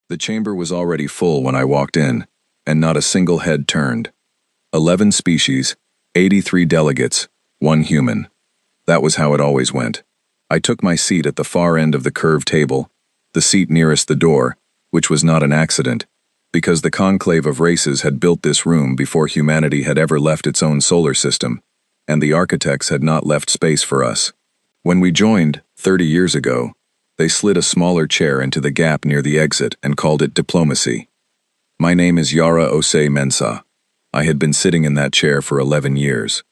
The chamber was already full when I walked in, and not a single head turned. 11 species, 83 delegates, 1 human. That was how it always went. I took my seat at the far end of the curved table, the seat nearest the door, which was not an accident, because the conclave of races had built this room before humanity had ever left its own solar system, and the architects had not left space for us. When we joined, 30 years ago, they slid a smaller chair into the gap near the exit and called it diplomacy. My name is Yara Osei Mensah. I had been sitting in that chair for 11 years.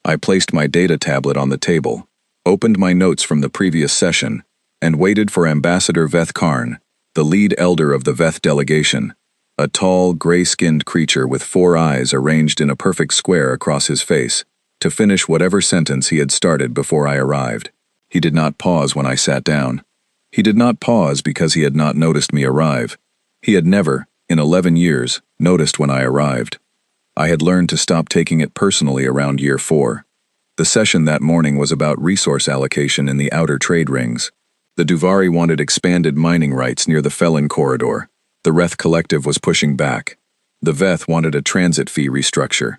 I placed my data tablet on the table, opened my notes from the previous session, and waited for Ambassador Veth Karn, the lead elder of the Veth delegation, a tall, gray-skinned creature with 4 eyes arranged in a perfect square across his face, to finish whatever sentence he had started before I arrived. He did not pause when I sat down. He did not pause because he had not noticed me arrive. He had never, in 11 years, noticed when I arrived. I had learned to stop taking it personally around year 4. The session that morning was about resource allocation in the outer trade rings. The Duvari wanted expanded mining rights near the Felon corridor. The Reth Collective was pushing back. The Veth wanted a transit fee restructure.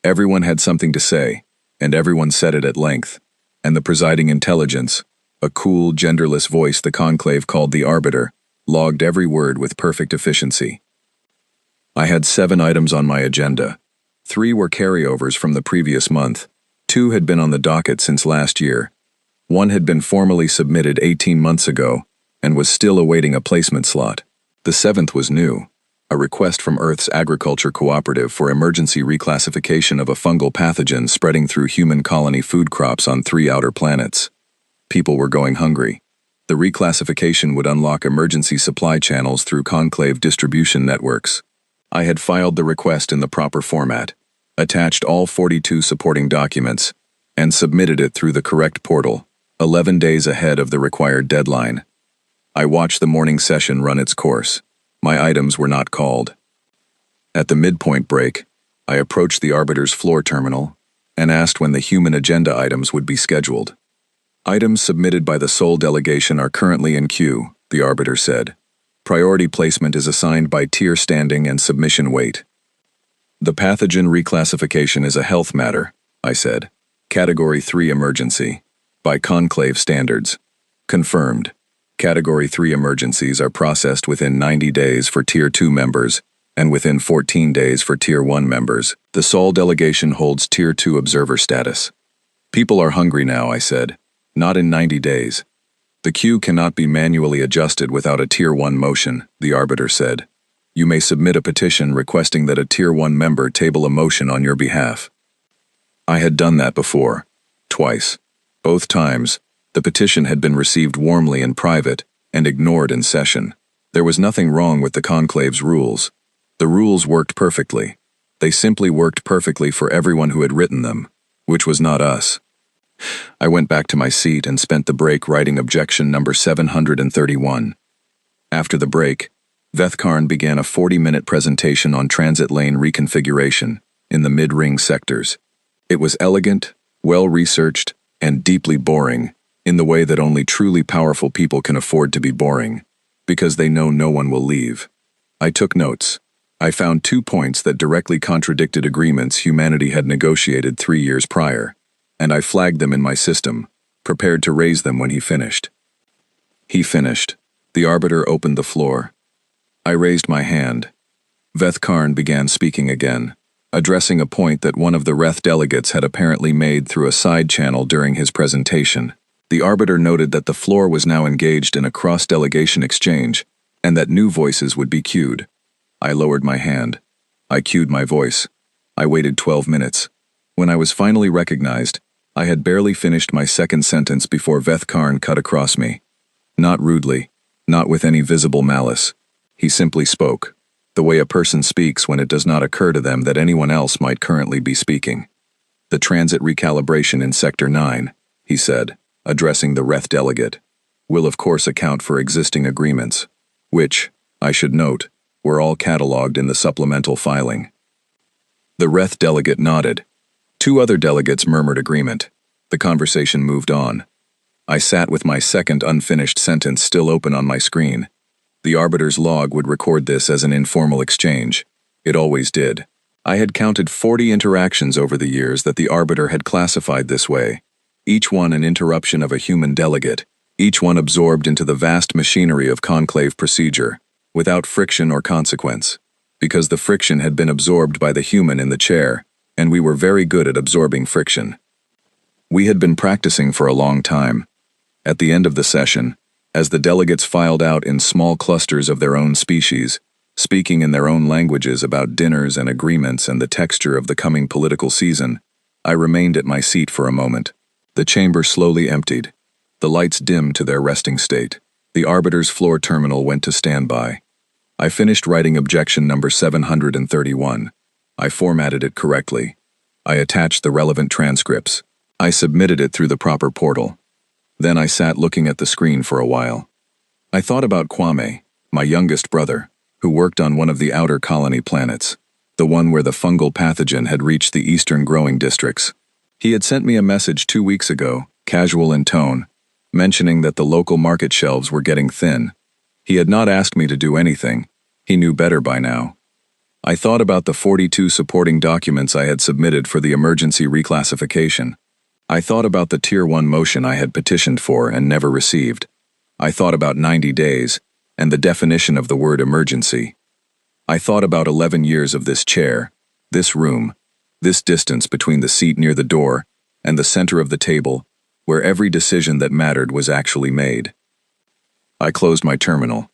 Everyone had something to say, and everyone said it at length. And the presiding intelligence, a cool, genderless voice the conclave called the Arbiter, logged every word with perfect efficiency. I had 7 items on my agenda. 3 were carryovers from the previous month. 2 had been on the docket since last year. 1 had been formally submitted 18 months ago and was still awaiting a placement slot. The 7th was new, a request from Earth's Agriculture Cooperative for emergency reclassification of a fungal pathogen spreading through human colony food crops on 3 outer planets. People were going hungry. The reclassification would unlock emergency supply channels through conclave distribution networks. I had filed the request in the proper format, attached all 42 supporting documents, and submitted it through the correct portal, 11 days ahead of the required deadline. I watched the morning session run its course. My items were not called. At the midpoint break, I approached the Arbiter's floor terminal and asked when the human agenda items would be scheduled. Items submitted by the Sol delegation are currently in queue, the Arbiter said. Priority placement is assigned by tier standing and submission weight. The pathogen reclassification is a health matter, I said. Category 3 emergency. By conclave standards. Confirmed. Category 3 emergencies are processed within 90 days for Tier 2 members and within 14 days for Tier 1 members. The Sol delegation holds Tier 2 observer status. People are hungry now, I said. Not in 90 days. The queue cannot be manually adjusted without a Tier 1 motion, the Arbiter said. You may submit a petition requesting that a Tier 1 member table a motion on your behalf. I had done that before. Twice. Both times, the petition had been received warmly in private and ignored in session. There was nothing wrong with the conclave's rules. The rules worked perfectly. They simply worked perfectly for everyone who had written them, which was not us. I went back to my seat and spent the break writing objection number 731. After the break, Veth Karn began a 40-minute presentation on transit lane reconfiguration in the mid-ring sectors. It was elegant, well-researched, and deeply boring, in the way that only truly powerful people can afford to be boring, because they know no one will leave. I took notes. I found 2 points that directly contradicted agreements humanity had negotiated 3 years prior, and I flagged them in my system, prepared to raise them when he finished. He finished. The Arbiter opened the floor. I raised my hand. Veth Karn began speaking again, addressing a point that one of the Reth delegates had apparently made through a side channel during his presentation. The Arbiter noted that the floor was now engaged in a cross-delegation exchange, and that new voices would be queued. I lowered my hand. I queued my voice. I waited 12 minutes. When I was finally recognized, I had barely finished my second sentence before Veth Karn cut across me. Not rudely, not with any visible malice. He simply spoke, the way a person speaks when it does not occur to them that anyone else might currently be speaking. The transit recalibration in Sector 9, he said, addressing the Reth delegate, will of course account for existing agreements, which, I should note, were all catalogued in the supplemental filing. The Reth delegate nodded. 2 other delegates murmured agreement. The conversation moved on. I sat with my second unfinished sentence still open on my screen. The arbiter's log would record this as an informal exchange. It always did. I had counted 40 interactions over the years that the arbiter had classified this way, each one an interruption of a human delegate, each one absorbed into the vast machinery of conclave procedure, without friction or consequence, because the friction had been absorbed by the human in the chair, and we were very good at absorbing friction. We had been practicing for a long time. At the end of the session, as the delegates filed out in small clusters of their own species, speaking in their own languages about dinners and agreements and the texture of the coming political season, I remained at my seat for a moment. The chamber slowly emptied. The lights dimmed to their resting state. The arbiter's floor terminal went to standby. I finished writing objection number 731. I formatted it correctly. I attached the relevant transcripts. I submitted it through the proper portal. Then I sat looking at the screen for a while. I thought about Kwame, my youngest brother, who worked on one of the outer colony planets, the one where the fungal pathogen had reached the eastern growing districts. He had sent me a message 2 weeks ago, casual in tone, mentioning that the local market shelves were getting thin. He had not asked me to do anything. He knew better by now. I thought about the 42 supporting documents I had submitted for the emergency reclassification. I thought about the Tier 1 motion I had petitioned for and never received. I thought about 90 days, and the definition of the word emergency. I thought about 11 years of this chair, this room, this distance between the seat near the door and the center of the table, where every decision that mattered was actually made. I closed my terminal.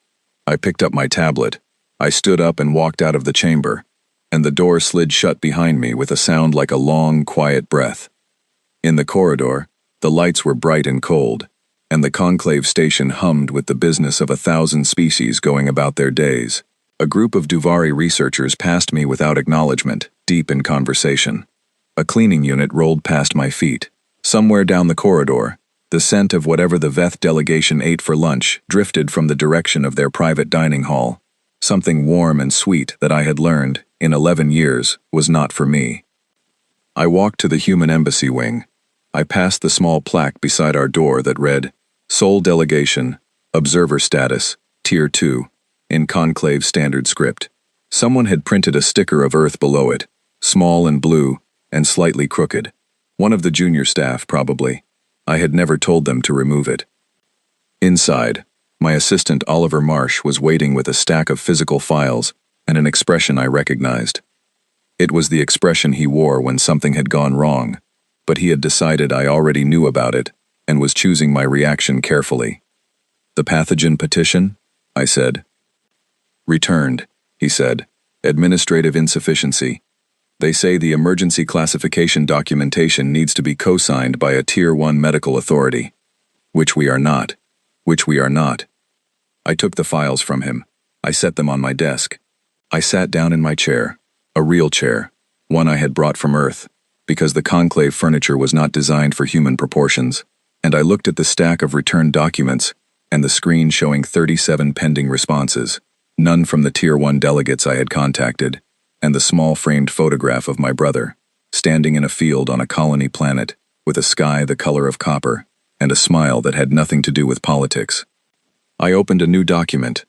I picked up my tablet. I stood up and walked out of the chamber, and the door slid shut behind me with a sound like a long, quiet breath. In the corridor, the lights were bright and cold, and the conclave station hummed with the business of 1,000 species going about their days. A group of Duvari researchers passed me without acknowledgement, deep in conversation. A cleaning unit rolled past my feet. Somewhere down the corridor, the scent of whatever the Veth delegation ate for lunch drifted from the direction of their private dining hall. Something warm and sweet that I had learned, in 11 years, was not for me. I walked to the human embassy wing. I passed the small plaque beside our door that read, Sole Delegation, Observer Status, Tier 2, in conclave standard script. Someone had printed a sticker of Earth below it, small and blue, and slightly crooked. One of the junior staff, probably. I had never told them to remove it. Inside, my assistant Oliver Marsh was waiting with a stack of physical files and an expression I recognized. It was the expression he wore when something had gone wrong, but he had decided I already knew about it and was choosing my reaction carefully. The pathogen petition? I said. Returned, he said. Administrative insufficiency. They say the emergency classification documentation needs to be co-signed by a Tier 1 medical authority. Which we are not. Which we are not. I took the files from him. I set them on my desk. I sat down in my chair, a real chair, one I had brought from Earth, because the conclave furniture was not designed for human proportions, and I looked at the stack of returned documents and the screen showing 37 pending responses, none from the Tier 1 delegates I had contacted, and the small framed photograph of my brother, standing in a field on a colony planet, with a sky the color of copper, and a smile that had nothing to do with politics. I opened a new document.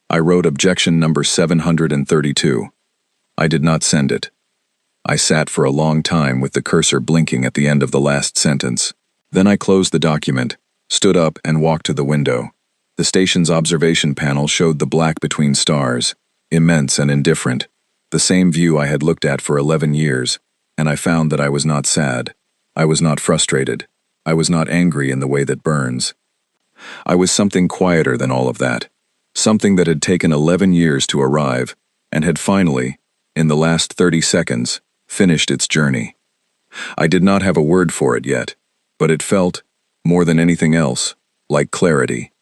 I wrote objection number 732. I did not send it. I sat for a long time with the cursor blinking at the end of the last sentence. Then I closed the document, stood up and walked to the window. The station's observation panel showed the black between stars, immense and indifferent, the same view I had looked at for 11 years, and I found that I was not sad. I was not frustrated. I was not angry in the way that burns. I was something quieter than all of that, something that had taken 11 years to arrive, and had finally, in the last 30 seconds, finished its journey. I did not have a word for it yet, but it felt, more than anything else, like clarity.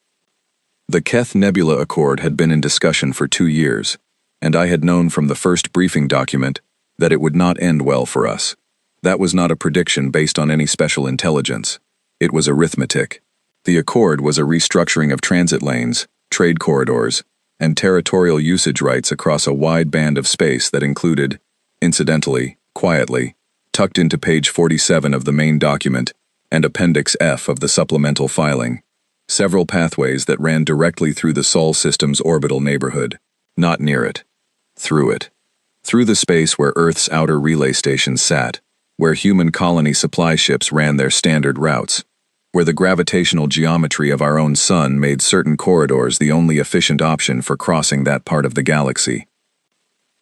The Keth Nebula Accord had been in discussion for 2 years, and I had known from the first briefing document that it would not end well for us. That was not a prediction based on any special intelligence. It was arithmetic. The Accord was a restructuring of transit lanes, trade corridors, and territorial usage rights across a wide band of space that included, incidentally, quietly, tucked into page 47 of the main document and Appendix F of the supplemental filing, Several pathways that ran directly through the Sol system's orbital neighborhood. Not near it. Through it. Through the space where Earth's outer relay stations sat, where human colony supply ships ran their standard routes, where the gravitational geometry of our own sun made certain corridors the only efficient option for crossing that part of the galaxy.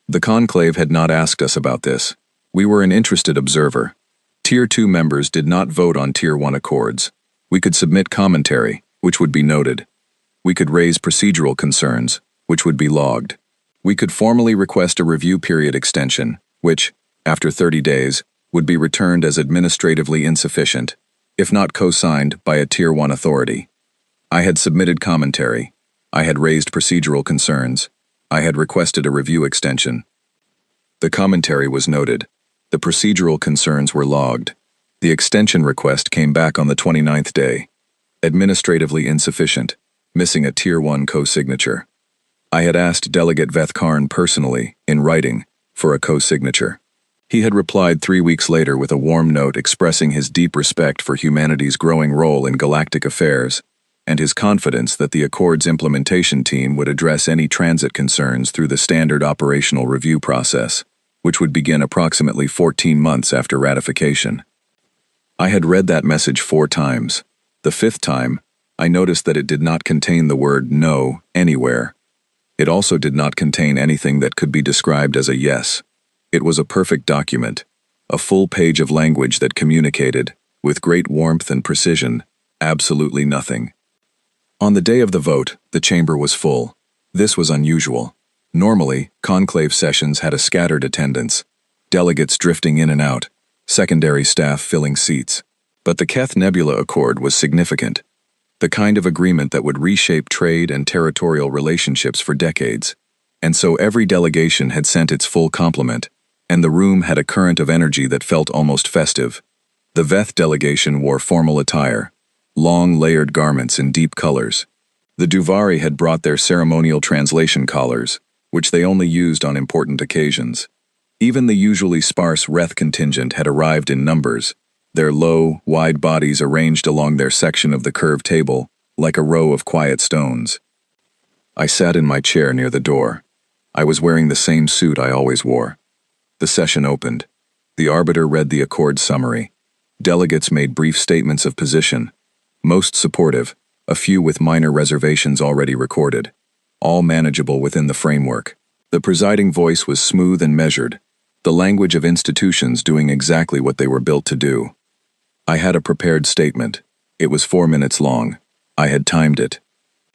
The conclave had not asked us about this. We were an interested observer. Tier 2 members did not vote on Tier 1 accords. We could submit commentary, which would be noted. We could raise procedural concerns, which would be logged. We could formally request a review period extension, which, after 30 days, would be returned as administratively insufficient, if not co-signed by a Tier 1 authority. I had submitted commentary. I had raised procedural concerns. I had requested a review extension. The commentary was noted. The procedural concerns were logged. The extension request came back on the 29th day. Administratively insufficient, missing a Tier 1 co-signature. I had asked Delegate Veth Karn personally, in writing, for a co-signature. He had replied 3 weeks later with a warm note expressing his deep respect for humanity's growing role in galactic affairs, and his confidence that the Accord's implementation team would address any transit concerns through the standard operational review process, which would begin approximately 14 months after ratification. I had read that message 4 times. The 5th time, I noticed that it did not contain the word no anywhere. It also did not contain anything that could be described as a yes. It was a perfect document, a full page of language that communicated, with great warmth and precision, absolutely nothing. On the day of the vote, the chamber was full. This was unusual. Normally, conclave sessions had a scattered attendance, delegates drifting in and out, secondary staff filling seats. But the Keth Nebula Accord was significant, the kind of agreement that would reshape trade and territorial relationships for decades. And so every delegation had sent its full complement, and the room had a current of energy that felt almost festive. The Veth delegation wore formal attire, long layered garments in deep colors. The Duvari had brought their ceremonial translation collars, which they only used on important occasions. Even the usually sparse Reth contingent had arrived in numbers, their low, wide bodies arranged along their section of the curved table, like a row of quiet stones. I sat in my chair near the door. I was wearing the same suit I always wore. The session opened. The arbiter read the accord summary. Delegates made brief statements of position, most supportive, a few with minor reservations already recorded, all manageable within the framework. The presiding voice was smooth and measured, the language of institutions doing exactly what they were built to do. I had a prepared statement. It was 4 minutes long. I had timed it.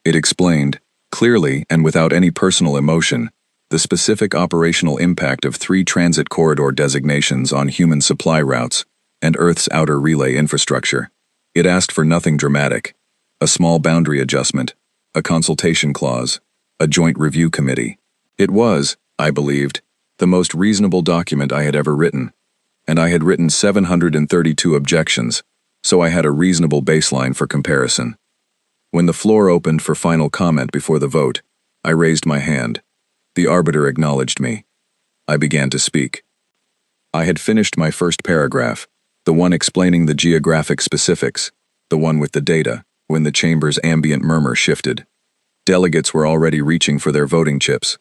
It explained, clearly and without any personal emotion, the specific operational impact of 3 transit corridor designations on human supply routes and Earth's outer relay infrastructure. It asked for nothing dramatic: a small boundary adjustment, a consultation clause, a joint review committee. It was, I believed, the most reasonable document I had ever written, and I had written 732 objections, so I had a reasonable baseline for comparison. When the floor opened for final comment before the vote, I raised my hand. The arbiter acknowledged me. I began to speak. I had finished my first paragraph, the one explaining the geographic specifics, the one with the data, when the chamber's ambient murmur shifted. Delegates were already reaching for their voting chips.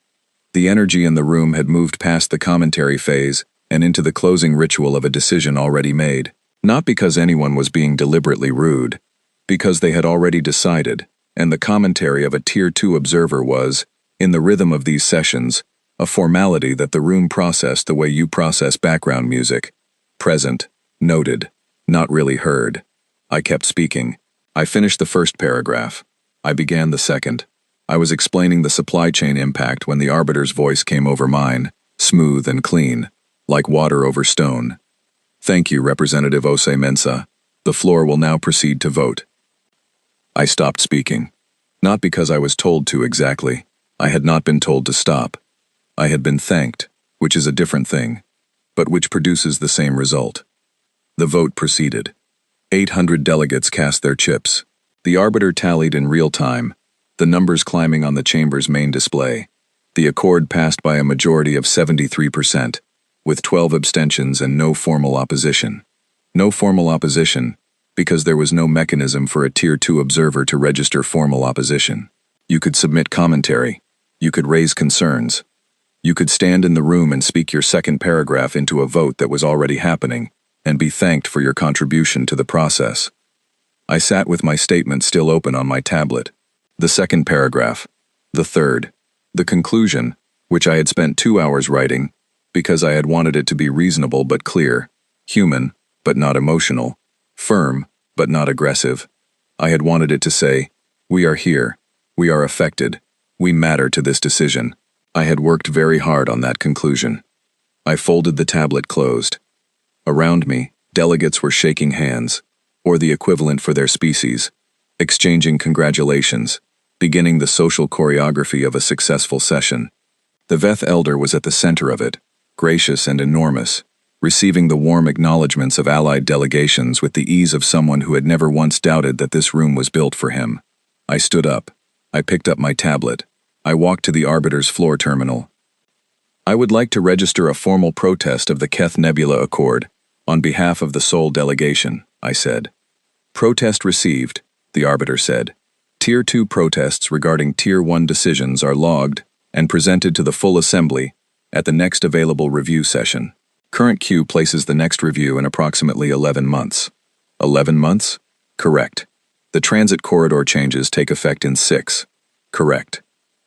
The energy in the room had moved past the commentary phase and into the closing ritual of a decision already made, not because anyone was being deliberately rude, because they had already decided, and the commentary of a Tier 2 observer was, in the rhythm of these sessions, a formality that the room processed the way you process background music. Present, noted, not really heard. I kept speaking. I finished the first paragraph. I began the second. I was explaining the supply chain impact when the arbiter's voice came over mine, smooth and clean, like water over stone. Thank you, Representative Ose Mensa. The floor will now proceed to vote. I stopped speaking. Not because I was told to exactly. I had not been told to stop. I had been thanked, which is a different thing, but which produces the same result. The vote proceeded. 800 delegates cast their chips. The arbiter tallied in real time, the numbers climbing on the chamber's main display. The accord passed by a majority of 73%, with 12 abstentions and no formal opposition. No formal opposition, because there was no mechanism for a Tier 2 observer to register formal opposition. You could submit commentary. You could raise concerns. You could stand in the room and speak your second paragraph into a vote that was already happening, and be thanked for your contribution to the process. I sat with my statement still open on my tablet. The second paragraph. The third. The conclusion, which I had spent 2 hours writing, because I had wanted it to be reasonable but clear, human, but not emotional, firm, but not aggressive. I had wanted it to say, "We are here. We are affected. We matter to this decision." I had worked very hard on that conclusion. I folded the tablet closed. Around me, delegates were shaking hands, or the equivalent for their species, exchanging congratulations, beginning the social choreography of a successful session. The Veth elder was at the center of it, gracious and enormous, receiving the warm acknowledgments of allied delegations with the ease of someone who had never once doubted that this room was built for him. I stood up. I picked up my tablet. I walked to the Arbiter's floor terminal. "I would like to register a formal protest of the Keth Nebula Accord, on behalf of the Sol delegation," I said. "Protest received," the Arbiter said. "Tier 2 protests regarding Tier 1 decisions are logged and presented to the full assembly at the next available review session. Current queue places the next review in approximately 11 months. 11 months? Correct. The transit corridor changes take effect in 6. Correct."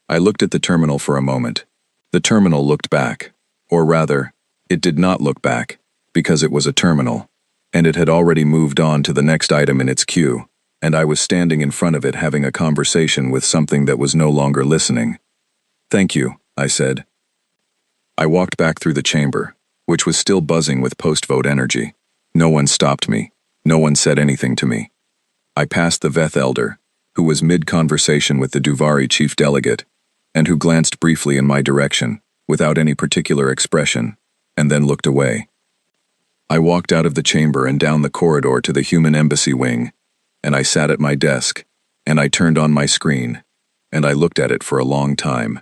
I looked at the terminal for a moment. The terminal looked back. Or rather, it did not look back, because it was a terminal, and it had already moved on to the next item in its queue, and I was standing in front of it having a conversation with something that was no longer listening. "Thank you," I said. I walked back through the chamber, which was still buzzing with post-vote energy. No one stopped me. No one said anything to me. I passed the Veth elder, who was mid-conversation with the Duvari chief delegate, and who glanced briefly in my direction, without any particular expression, and then looked away. I walked out of the chamber and down the corridor to the human embassy wing, and I sat at my desk, and I turned on my screen, and I looked at it for a long time.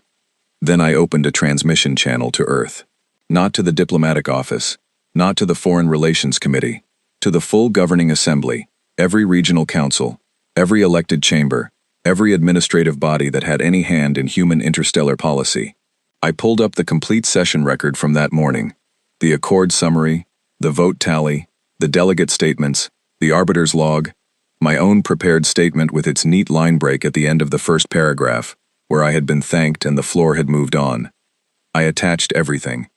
Then I opened a transmission channel to Earth. Not to the diplomatic office, not to the Foreign Relations Committee, to the full governing assembly, every regional council, every elected chamber, every administrative body that had any hand in human interstellar policy. I pulled up the complete session record from that morning, the accord summary, the vote tally, the delegate statements, the arbiter's log, my own prepared statement with its neat line break at the end of the first paragraph, where I had been thanked and the floor had moved on. I attached everything,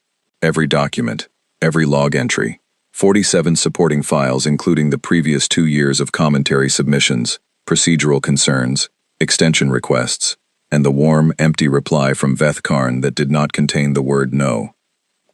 every document, every log entry, 47 supporting files including the previous 2 years of commentary submissions, procedural concerns, extension requests, and the warm, empty reply from Veth Karn that did not contain the word no.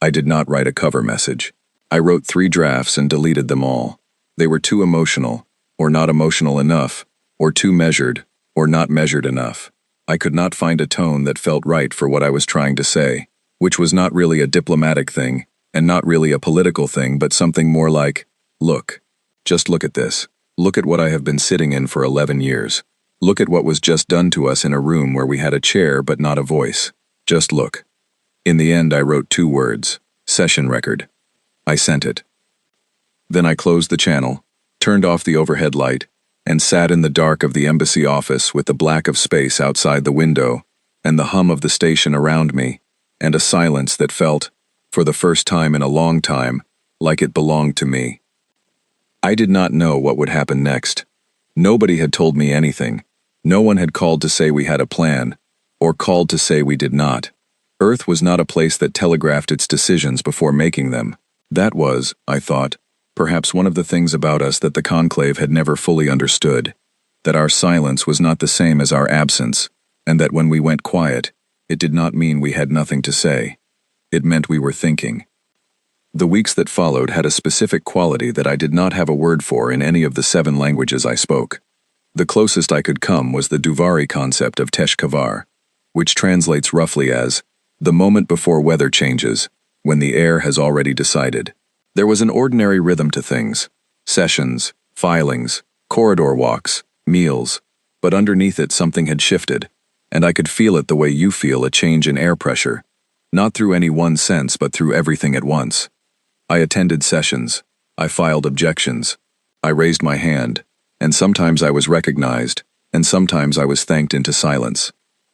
I did not write a cover message. I wrote 3 drafts and deleted them all. They were too emotional, or not emotional enough, or too measured, or not measured enough. I could not find a tone that felt right for what I was trying to say, which was not really a diplomatic thing, and not really a political thing, but something more like, "Look. Just look at this. Look at what I have been sitting in for 11 years. Look at what was just done to us in a room where we had a chair but not a voice. Just look." In the end, I wrote 2 words, "Session record." I sent it. Then I closed the channel, turned off the overhead light, and sat in the dark of the embassy office with the black of space outside the window, and the hum of the station around me, and a silence that felt, for the first time in a long time, like it belonged to me. I did not know what would happen next. Nobody had told me anything. No one had called to say we had a plan, or called to say we did not. Earth was not a place that telegraphed its decisions before making them. That was, I thought, perhaps one of the things about us that the conclave had never fully understood, that our silence was not the same as our absence, and that when we went quiet, it did not mean we had nothing to say. It meant we were thinking. The weeks that followed had a specific quality that I did not have a word for in any of the 7 languages I spoke. The closest I could come was the Duvari concept of Tesh Kavar, which translates roughly as, the moment before weather changes, when the air has already decided. There was an ordinary rhythm to things, sessions, filings, corridor walks, meals, but underneath it something had shifted, and I could feel it the way you feel a change in air pressure, not through any one sense but through everything at once. I attended sessions. I filed objections. I raised my hand, and sometimes I was recognized, and sometimes I was thanked into silence.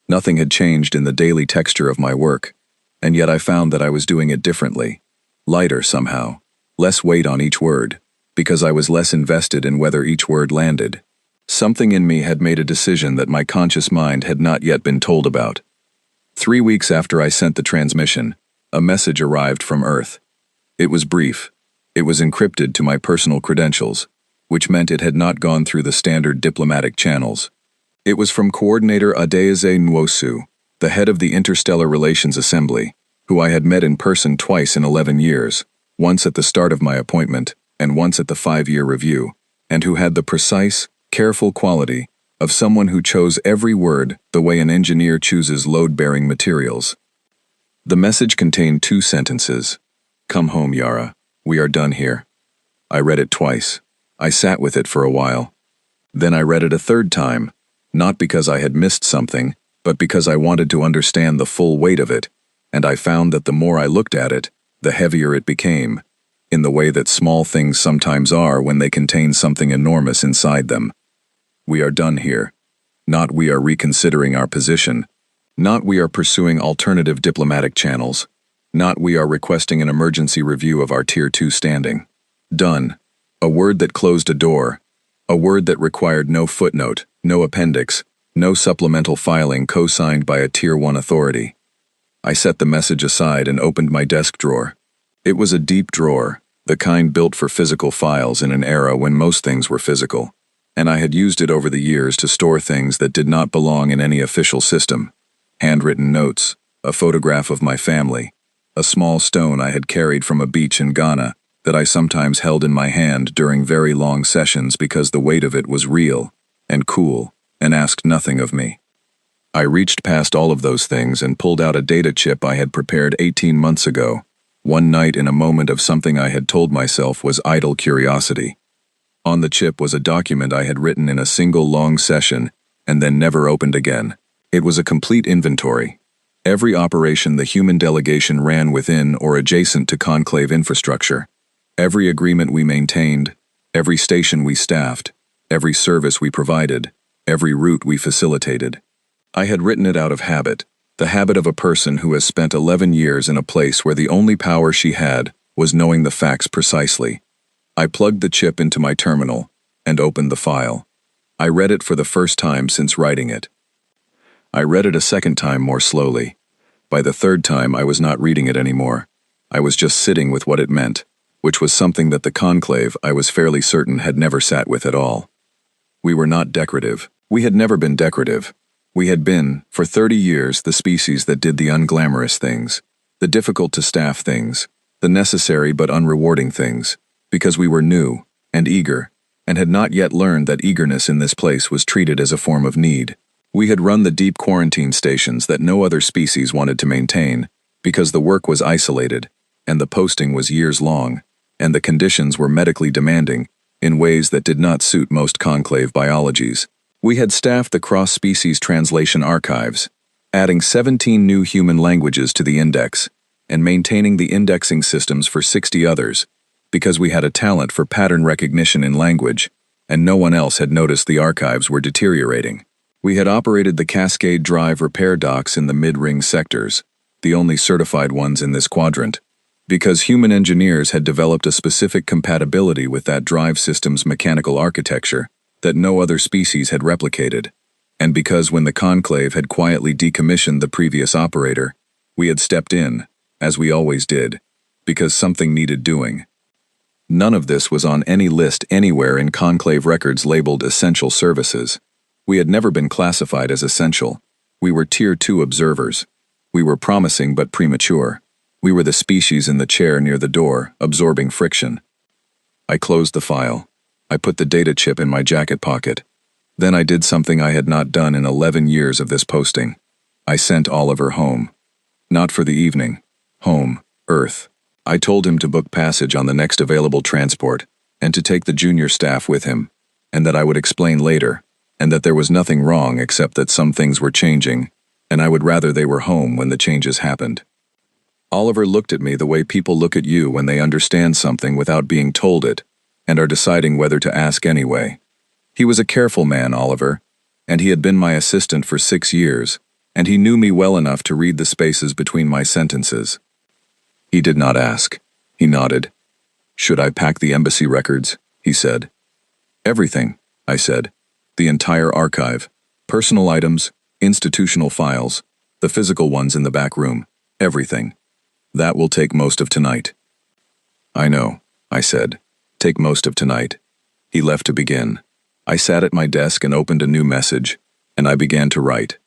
Nothing had changed in the daily texture of my work, and yet I found that I was doing it differently. Lighter somehow, less weight on each word, because I was less invested in whether each word landed. Something in me had made a decision that my conscious mind had not yet been told about. 3 weeks after I sent the transmission, a message arrived from Earth. It was brief. It was encrypted to my personal credentials, which meant it had not gone through the standard diplomatic channels. It was from Coordinator Adeyeze Nwosu, the head of the Interstellar Relations Assembly, who I had met in person twice in 11 years, once at the start of my appointment and once at the 5-year review, and who had the precise, careful quality of someone who chose every word the way an engineer chooses load-bearing materials. The message contained 2 sentences. "Come home, Yara. We are done here." I read it twice. I sat with it for a while. Then I read it a 3rd time, not because I had missed something, but because I wanted to understand the full weight of it, and I found that the more I looked at it, the heavier it became, in the way that small things sometimes are when they contain something enormous inside them. We are done here. Not we are reconsidering our position. Not we are pursuing alternative diplomatic channels. Not we are requesting an emergency review of our Tier 2 standing. Done. A word that closed a door. A word that required no footnote, no appendix, no supplemental filing co-signed by a Tier 1 authority. I set the message aside and opened my desk drawer. It was a deep drawer, the kind built for physical files in an era when most things were physical, and I had used it over the years to store things that did not belong in any official system. Handwritten notes, a photograph of my family, a small stone I had carried from a beach in Ghana that I sometimes held in my hand during very long sessions because the weight of it was real and cool and asked nothing of me. I reached past all of those things and pulled out a data chip I had prepared 18 months ago, one night in a moment of something I had told myself was idle curiosity. On the chip was a document I had written in a single long session and then never opened again. It was a complete inventory. Every operation the human delegation ran within or adjacent to conclave infrastructure. Every agreement we maintained, every station we staffed, every service we provided, every route we facilitated. I had written it out of habit, the habit of a person who has spent 11 years in a place where the only power she had was knowing the facts precisely. I plugged the chip into my terminal and opened the file. I read it for the first time since writing it. I read it a second time more slowly. By the 3rd time, I was not reading it anymore. I was just sitting with what it meant, which was something that the conclave, I was fairly certain, had never sat with at all. We were not decorative. We had never been decorative. We had been, for 30 years, the species that did the unglamorous things, the difficult-to-staff things, the necessary but unrewarding things, because we were new and eager, and had not yet learned that eagerness in this place was treated as a form of need. We had run the deep quarantine stations that no other species wanted to maintain, because the work was isolated, and the posting was years long, and the conditions were medically demanding, in ways that did not suit most conclave biologies. We had staffed the cross-species translation archives, adding 17 new human languages to the index, and maintaining the indexing systems for 60 others, because we had a talent for pattern recognition in language, and no one else had noticed the archives were deteriorating. We had operated the Cascade Drive repair docks in the mid-ring sectors, the only certified ones in this quadrant, because human engineers had developed a specific compatibility with that drive system's mechanical architecture that no other species had replicated, and because when the conclave had quietly decommissioned the previous operator, we had stepped in, as we always did, because something needed doing. None of this was on any list anywhere in conclave records labeled essential services. We had never been classified as essential. We were Tier 2 observers. We were promising but premature. We were the species in the chair near the door, absorbing friction. I closed the file. I put the data chip in my jacket pocket. Then I did something I had not done in 11 years of this posting. I sent Oliver home. Not for the evening. Home, Earth. I told him to book passage on the next available transport, and to take the junior staff with him, and that I would explain later, and that there was nothing wrong except that some things were changing, and I would rather they were home when the changes happened. Oliver looked at me the way people look at you when they understand something without being told it, and are deciding whether to ask anyway. He was a careful man, Oliver, and he had been my assistant for 6 years, and he knew me well enough to read the spaces between my sentences. He did not ask. He nodded. "Should I pack the embassy records?" he said. "Everything," I said. "The entire archive. Personal items, institutional files, the physical ones in the back room. Everything. That will take most of tonight." "I know," I said. "Take most of tonight." He left to begin. I sat at my desk and opened a new message, and I began to write.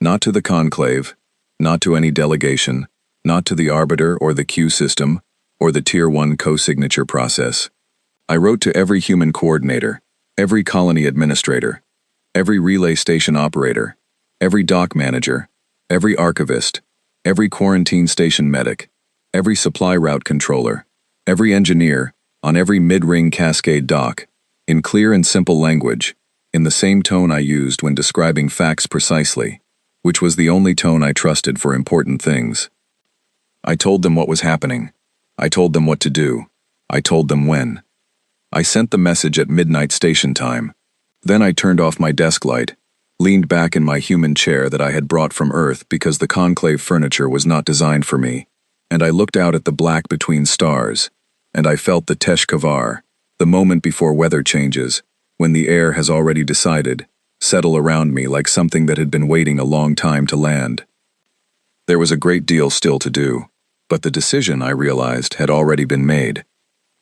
Not to the conclave, not to any delegation, not to the arbiter or the queue system, or the Tier 1 co-signature process. I wrote to every human coordinator, every colony administrator, every relay station operator, every dock manager, every archivist, every quarantine station medic, every supply route controller, every engineer, on every mid-ring cascade dock, in clear and simple language, in the same tone I used when describing facts precisely, which was the only tone I trusted for important things. I told them what was happening. I told them what to do. I told them when. I sent the message at midnight station time. Then I turned off my desk light, leaned back in my human chair that I had brought from Earth because the conclave furniture was not designed for me, and I looked out at the black between stars, and I felt the Tesh Kavar, the moment before weather changes, when the air has already decided, settle around me like something that had been waiting a long time to land. There was a great deal still to do, but the decision, I realized, had already been made.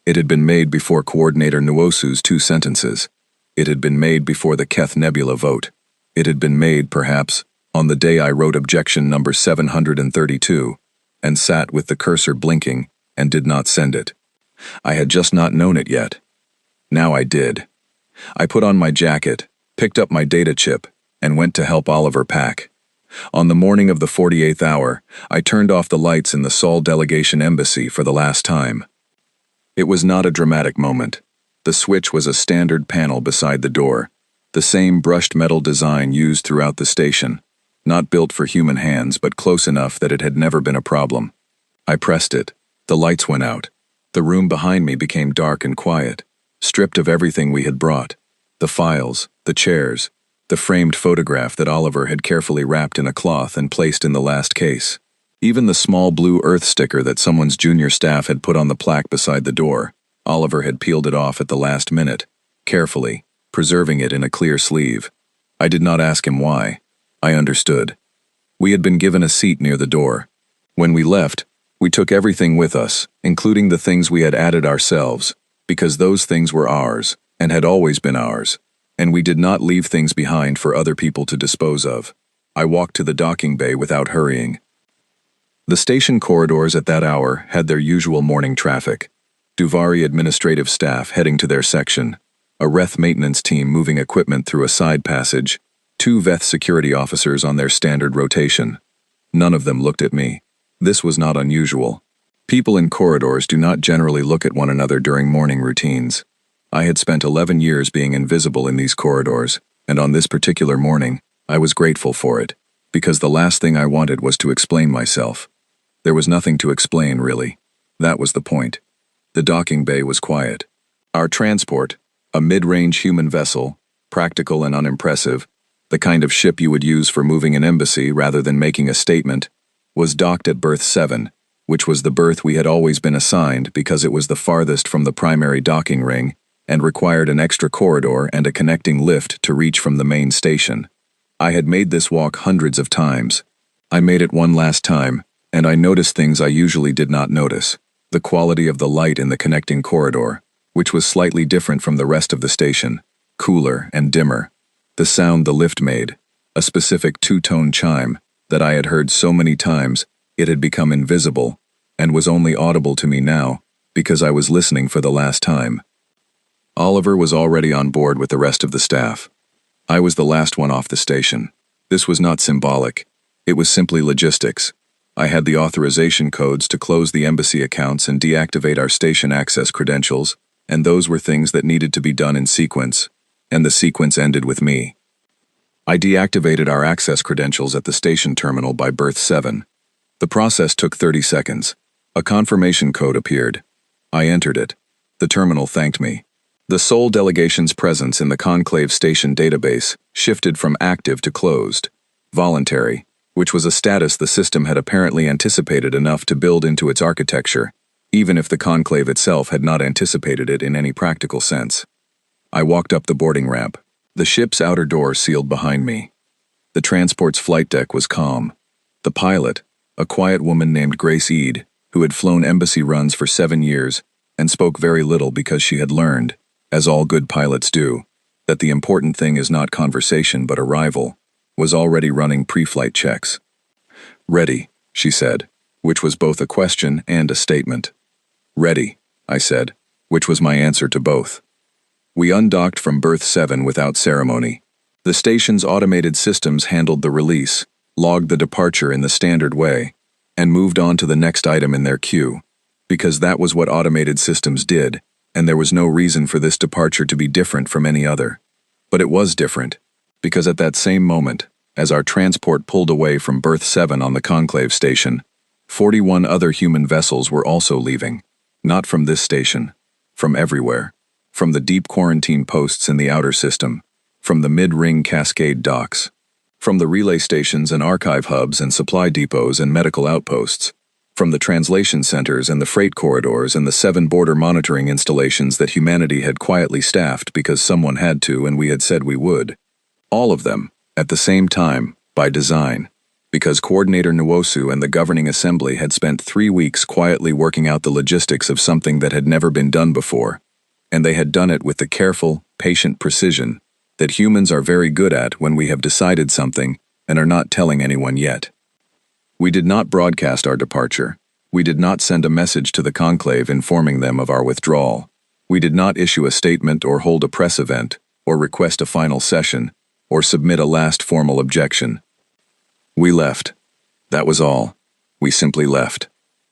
It had been made before Coordinator Nwosu's 2 sentences. It had been made before the Keth Nebula vote. It had been made, perhaps, on the day I wrote objection number 732, and sat with the cursor blinking and did not send it. I had just not known it yet. Now I did. I put on my jacket, picked up my data chip, and went to help Oliver pack. On the morning of the 48th hour, I turned off the lights in the Sol Delegation Embassy for the last time. It was not a dramatic moment. The switch was a standard panel beside the door, the same brushed metal design used throughout the station, not built for human hands but close enough that it had never been a problem. I pressed it. The lights went out. The room behind me became dark and quiet, stripped of everything we had brought. The files, the chairs, the framed photograph that Oliver had carefully wrapped in a cloth and placed in the last case. Even the small blue Earth sticker that someone's junior staff had put on the plaque beside the door, Oliver had peeled it off at the last minute, carefully, preserving it in a clear sleeve. I did not ask him why. I understood. We had been given a seat near the door. When we left, we took everything with us, including the things we had added ourselves, because those things were ours, and had always been ours, and we did not leave things behind for other people to dispose of. I walked to the docking bay without hurrying. The station corridors at that hour had their usual morning traffic. Duvari administrative staff heading to their section, a Reth maintenance team moving equipment through a side passage, 2 Veth security officers on their standard rotation. None of them looked at me. This was not unusual. People in corridors do not generally look at one another during morning routines. I had spent 11 years being invisible in these corridors, and on this particular morning, I was grateful for it, because the last thing I wanted was to explain myself. There was nothing to explain, really. That was the point. The docking bay was quiet. Our transport, a mid-range human vessel, practical and unimpressive, the kind of ship you would use for moving an embassy rather than making a statement, was docked at berth 7, which was the berth we had always been assigned because it was the farthest from the primary docking ring and required an extra corridor and a connecting lift to reach from the main station. I had made this walk hundreds of times. I made it one last time, and I noticed things I usually did not notice. The quality of the light in the connecting corridor, which was slightly different from the rest of the station, cooler and dimmer. The sound the lift made, a specific 2-tone chime that I had heard so many times it had become invisible and was only audible to me now because I was listening for the last time. Oliver was already on board with the rest of the staff. I was the last one off the station. This was not symbolic. It was simply logistics. I had the authorization codes to close the embassy accounts and deactivate our station access credentials, and those were things that needed to be done in sequence, and the sequence ended with me. I deactivated our access credentials at the station terminal by berth 7. The process took 30 seconds. A confirmation code appeared. I entered it. The terminal thanked me. The sole delegation's presence in the conclave station database shifted from active to closed, voluntary, which was a status the system had apparently anticipated enough to build into its architecture, even if the conclave itself had not anticipated it in any practical sense. I walked up the boarding ramp. The ship's outer door sealed behind me. The transport's flight deck was calm. The pilot, a quiet woman named Grace Eade, who had flown embassy runs for 7 years and spoke very little because she had learned, as all good pilots do, that the important thing is not conversation but arrival, was already running pre-flight checks. "Ready," she said, which was both a question and a statement. "Ready," I said, which was my answer to both. We undocked from berth 7 without ceremony. The station's automated systems handled the release, logged the departure in the standard way, and moved on to the next item in their queue, because that was what automated systems did, and there was no reason for this departure to be different from any other. But it was different, because at that same moment, as our transport pulled away from berth 7 on the conclave station, 41 other human vessels were also leaving, not from this station, from everywhere, from the deep quarantine posts in the outer system, from the mid-ring Cascade docks, from the relay stations and archive hubs and supply depots and medical outposts, from the translation centers and the freight corridors and the 7 border monitoring installations that humanity had quietly staffed because someone had to and we had said we would. All of them, at the same time, by design, because Coordinator Nwosu and the Governing Assembly had spent 3 weeks quietly working out the logistics of something that had never been done before, and they had done it with the careful, patient precision that humans are very good at when we have decided something and are not telling anyone yet. We did not broadcast our departure. We did not send a message to the conclave informing them of our withdrawal. We did not issue a statement or hold a press event, or request a final session, or submit a last formal objection. We left. That was all. We simply left.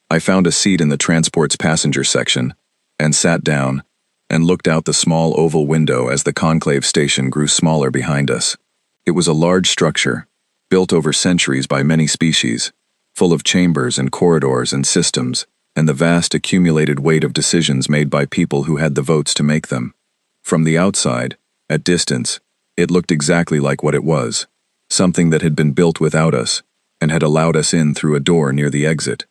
I found a seat in the transport's passenger section, and sat down, and looked out the small oval window as the conclave station grew smaller behind us. It was a large structure, built over centuries by many species, full of chambers and corridors and systems, and the vast accumulated weight of decisions made by people who had the votes to make them. From the outside, at distance, it looked exactly like what it was, something that had been built without us, and had allowed us in through a door near the exit.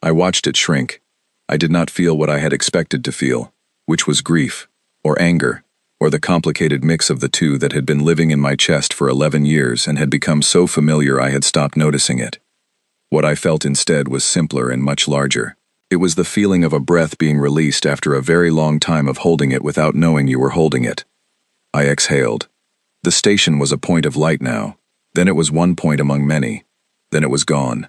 I watched it shrink. I did not feel what I had expected to feel, which was grief, or anger, or the complicated mix of the two that had been living in my chest for 11 years and had become so familiar I had stopped noticing it. What I felt instead was simpler and much larger. It was the feeling of a breath being released after a very long time of holding it without knowing you were holding it. I exhaled. The station was a point of light now. Then it was one point among many. Then it was gone.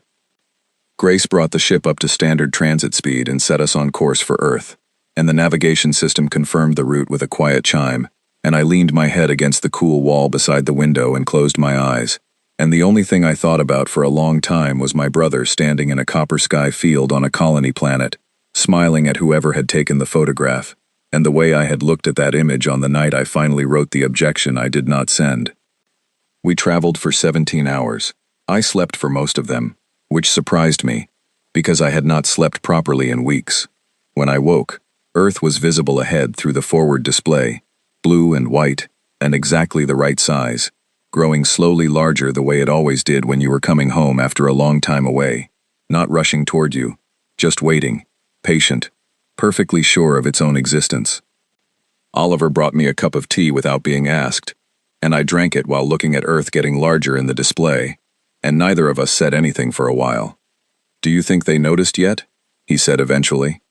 Grace brought the ship up to standard transit speed and set us on course for Earth, and the navigation system confirmed the route with a quiet chime, and I leaned my head against the cool wall beside the window and closed my eyes, and the only thing I thought about for a long time was my brother standing in a copper sky field on a colony planet, smiling at whoever had taken the photograph, and the way I had looked at that image on the night I finally wrote the objection I did not send. We traveled for 17 hours. I slept for most of them, which surprised me, because I had not slept properly in weeks. When I woke, Earth was visible ahead through the forward display, blue and white, and exactly the right size, growing slowly larger the way it always did when you were coming home after a long time away, not rushing toward you, just waiting, patient, perfectly sure of its own existence. Oliver brought me a cup of tea without being asked, and I drank it while looking at Earth getting larger in the display, and neither of us said anything for a while. "Do you think they noticed yet?" he said eventually.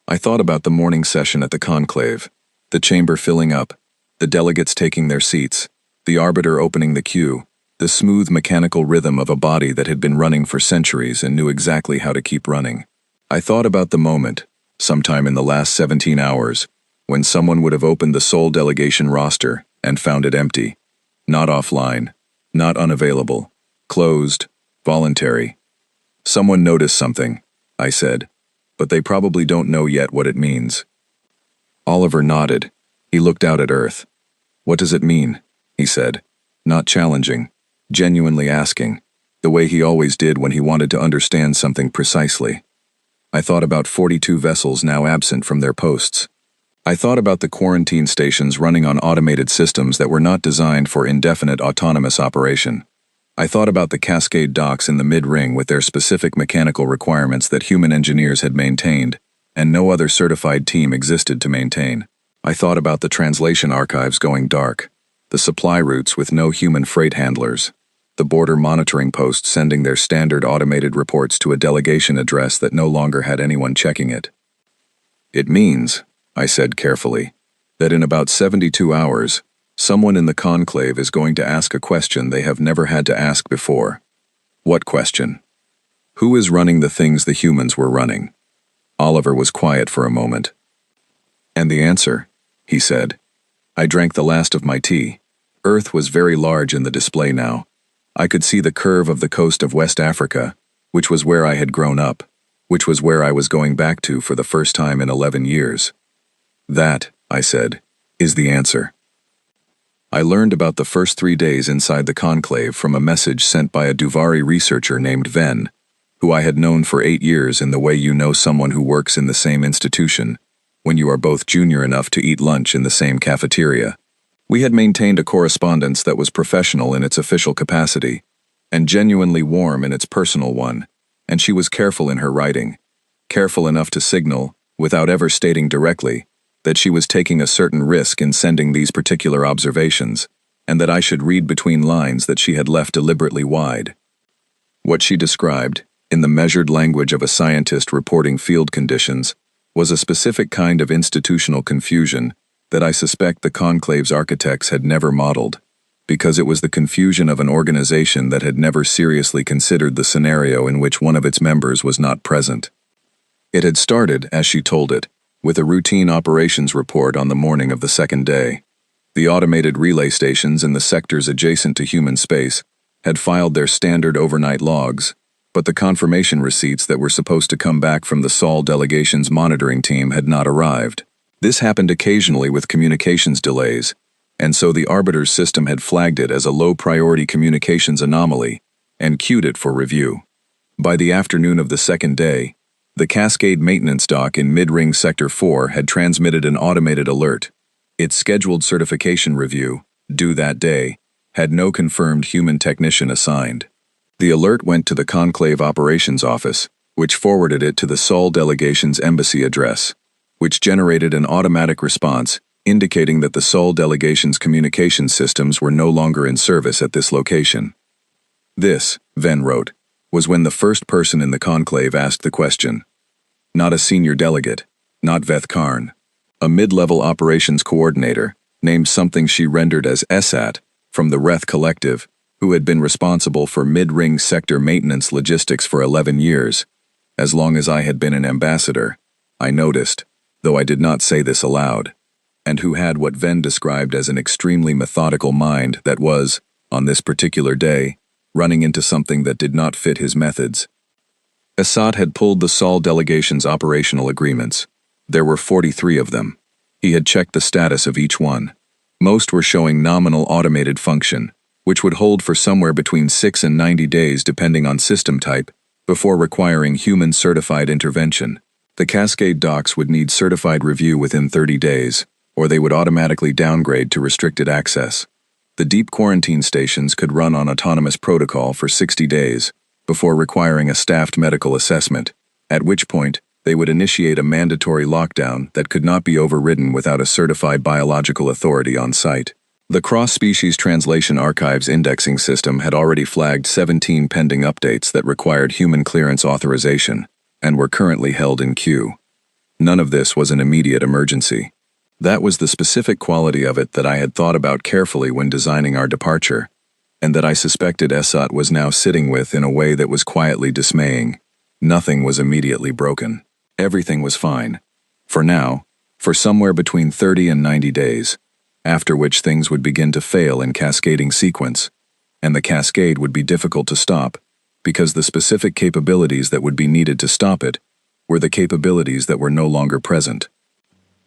I thought about the morning session at the conclave, the chamber filling up, the delegates taking their seats, the arbiter opening the queue, the smooth mechanical rhythm of a body that had been running for centuries and knew exactly how to keep running. I thought about the moment, sometime in the last 17 hours, when someone would have opened the sole delegation roster and found it empty, not offline, not unavailable, closed, voluntary. "Someone noticed something," I said, "but they probably don't know yet what it means." Oliver nodded. He looked out at Earth. "What does it mean?" he said, not challenging, genuinely asking, the way he always did when he wanted to understand something precisely. I thought about 42 vessels now absent from their posts. I thought about the quarantine stations running on automated systems that were not designed for indefinite autonomous operation. I thought about the Cascade docks in the mid-ring with their specific mechanical requirements that human engineers had maintained, and no other certified team existed to maintain. I thought about the translation archives going dark, the supply routes with no human freight handlers, the border monitoring posts sending their standard automated reports to a delegation address that no longer had anyone checking it. It means, I said carefully, that in about 72 hours, someone in the conclave is going to ask a question they have never had to ask before. What question? Who is running the things the humans were running? Oliver was quiet for a moment. And the answer, he said. I drank the last of my tea. Earth was very large in the display now. I could see the curve of the coast of West Africa, which was where I had grown up, which was where I was going back to for the first time in 11 years. That, I said, is the answer. I learned about the first 3 days inside the conclave from a message sent by a Duvari researcher named Ven, who I had known for 8 years in the way you know someone who works in the same institution, when you are both junior enough to eat lunch in the same cafeteria. We had maintained a correspondence that was professional in its official capacity, and genuinely warm in its personal one, and she was careful in her writing, careful enough to signal, without ever stating directly, that she was taking a certain risk in sending these particular observations, and that I should read between lines that she had left deliberately wide. What she described, in the measured language of a scientist reporting field conditions, was a specific kind of institutional confusion that I suspect the conclave's architects had never modeled, because it was the confusion of an organization that had never seriously considered the scenario in which one of its members was not present. It had started, as she told it, with a routine operations report on the morning of the second day. The automated relay stations in the sectors adjacent to human space had filed their standard overnight logs, but the confirmation receipts that were supposed to come back from the Sol delegation's monitoring team had not arrived. This happened occasionally with communications delays, and so the Arbiter's system had flagged it as a low-priority communications anomaly and queued it for review. By the afternoon of the second day, the Cascade maintenance dock in Mid-Ring Sector 4 had transmitted an automated alert. Its scheduled certification review, due that day, had no confirmed human technician assigned. The alert went to the Conclave Operations Office, which forwarded it to the Sol delegation's embassy address, which generated an automatic response indicating that the Sol delegation's communication systems were no longer in service at this location. This, Ven wrote, was when the first person in the conclave asked the question. Not a senior delegate, not Veth Karn. A mid-level operations coordinator, named something she rendered as ESAT, from the Reth Collective, who had been responsible for mid-ring sector maintenance logistics for 11 years. As long as I had been an ambassador, I noticed, though I did not say this aloud, and who had what Ven described as an extremely methodical mind that was, on this particular day, running into something that did not fit his methods. Esat had pulled the Sol delegation's operational agreements. There were 43 of them. He had checked the status of each one. Most were showing nominal automated function, which would hold for somewhere between 6 and 90 days depending on system type, before requiring human certified intervention. The Cascade docks would need certified review within 30 days, or they would automatically downgrade to restricted access. The deep quarantine stations could run on autonomous protocol for 60 days, before requiring a staffed medical assessment, at which point they would initiate a mandatory lockdown that could not be overridden without a certified biological authority on site. The Cross-Species Translation Archives indexing system had already flagged 17 pending updates that required human clearance authorization, and were currently held in queue. None of this was an immediate emergency. That was the specific quality of it that I had thought about carefully when designing our departure, and that I suspected Esat was now sitting with in a way that was quietly dismaying. Nothing was immediately broken. Everything was fine. For now, for somewhere between 30 and 90 days, after which things would begin to fail in cascading sequence, and the cascade would be difficult to stop, because the specific capabilities that would be needed to stop it were the capabilities that were no longer present.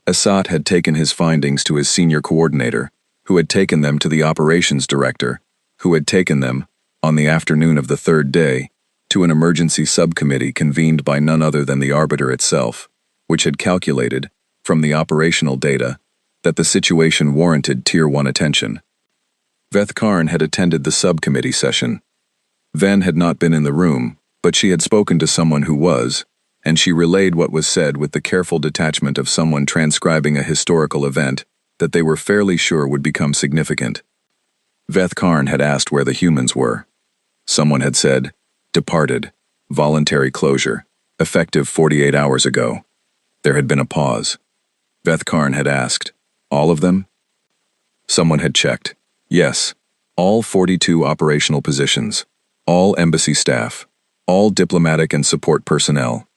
Esat had taken his findings to his senior coordinator, who had taken them to the operations director, who had taken them, on the afternoon of the third day, to an emergency subcommittee convened by none other than the Arbiter itself, which had calculated, from the operational data, that the situation warranted Tier 1 attention. Veth Karn had attended the subcommittee session. Ven had not been in the room, but she had spoken to someone who was, and she relayed what was said with the careful detachment of someone transcribing a historical event that they were fairly sure would become significant. Veth Karn had asked where the humans were. Someone had said, "Departed, voluntary closure, effective 48 hours ago." There had been a pause. Veth Karn had asked, "All of them?" Someone had checked. Yes, all 42 operational positions, all embassy staff, all diplomatic and support personnel,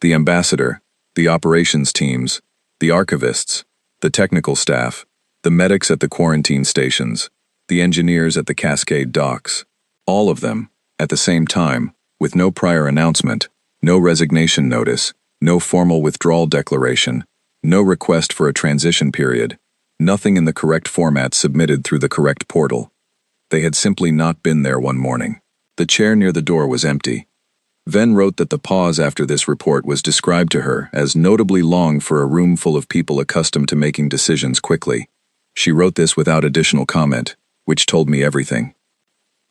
the ambassador, the operations teams, the archivists, the technical staff, the medics at the quarantine stations, the engineers at the Cascade docks, all of them, at the same time, with no prior announcement, no resignation notice, no formal withdrawal declaration, no request for a transition period, nothing in the correct format submitted through the correct portal. They had simply not been there one morning. The chair near the door was empty. Ven wrote that the pause after this report was described to her as notably long for a room full of people accustomed to making decisions quickly. She wrote this without additional comment, which told me everything.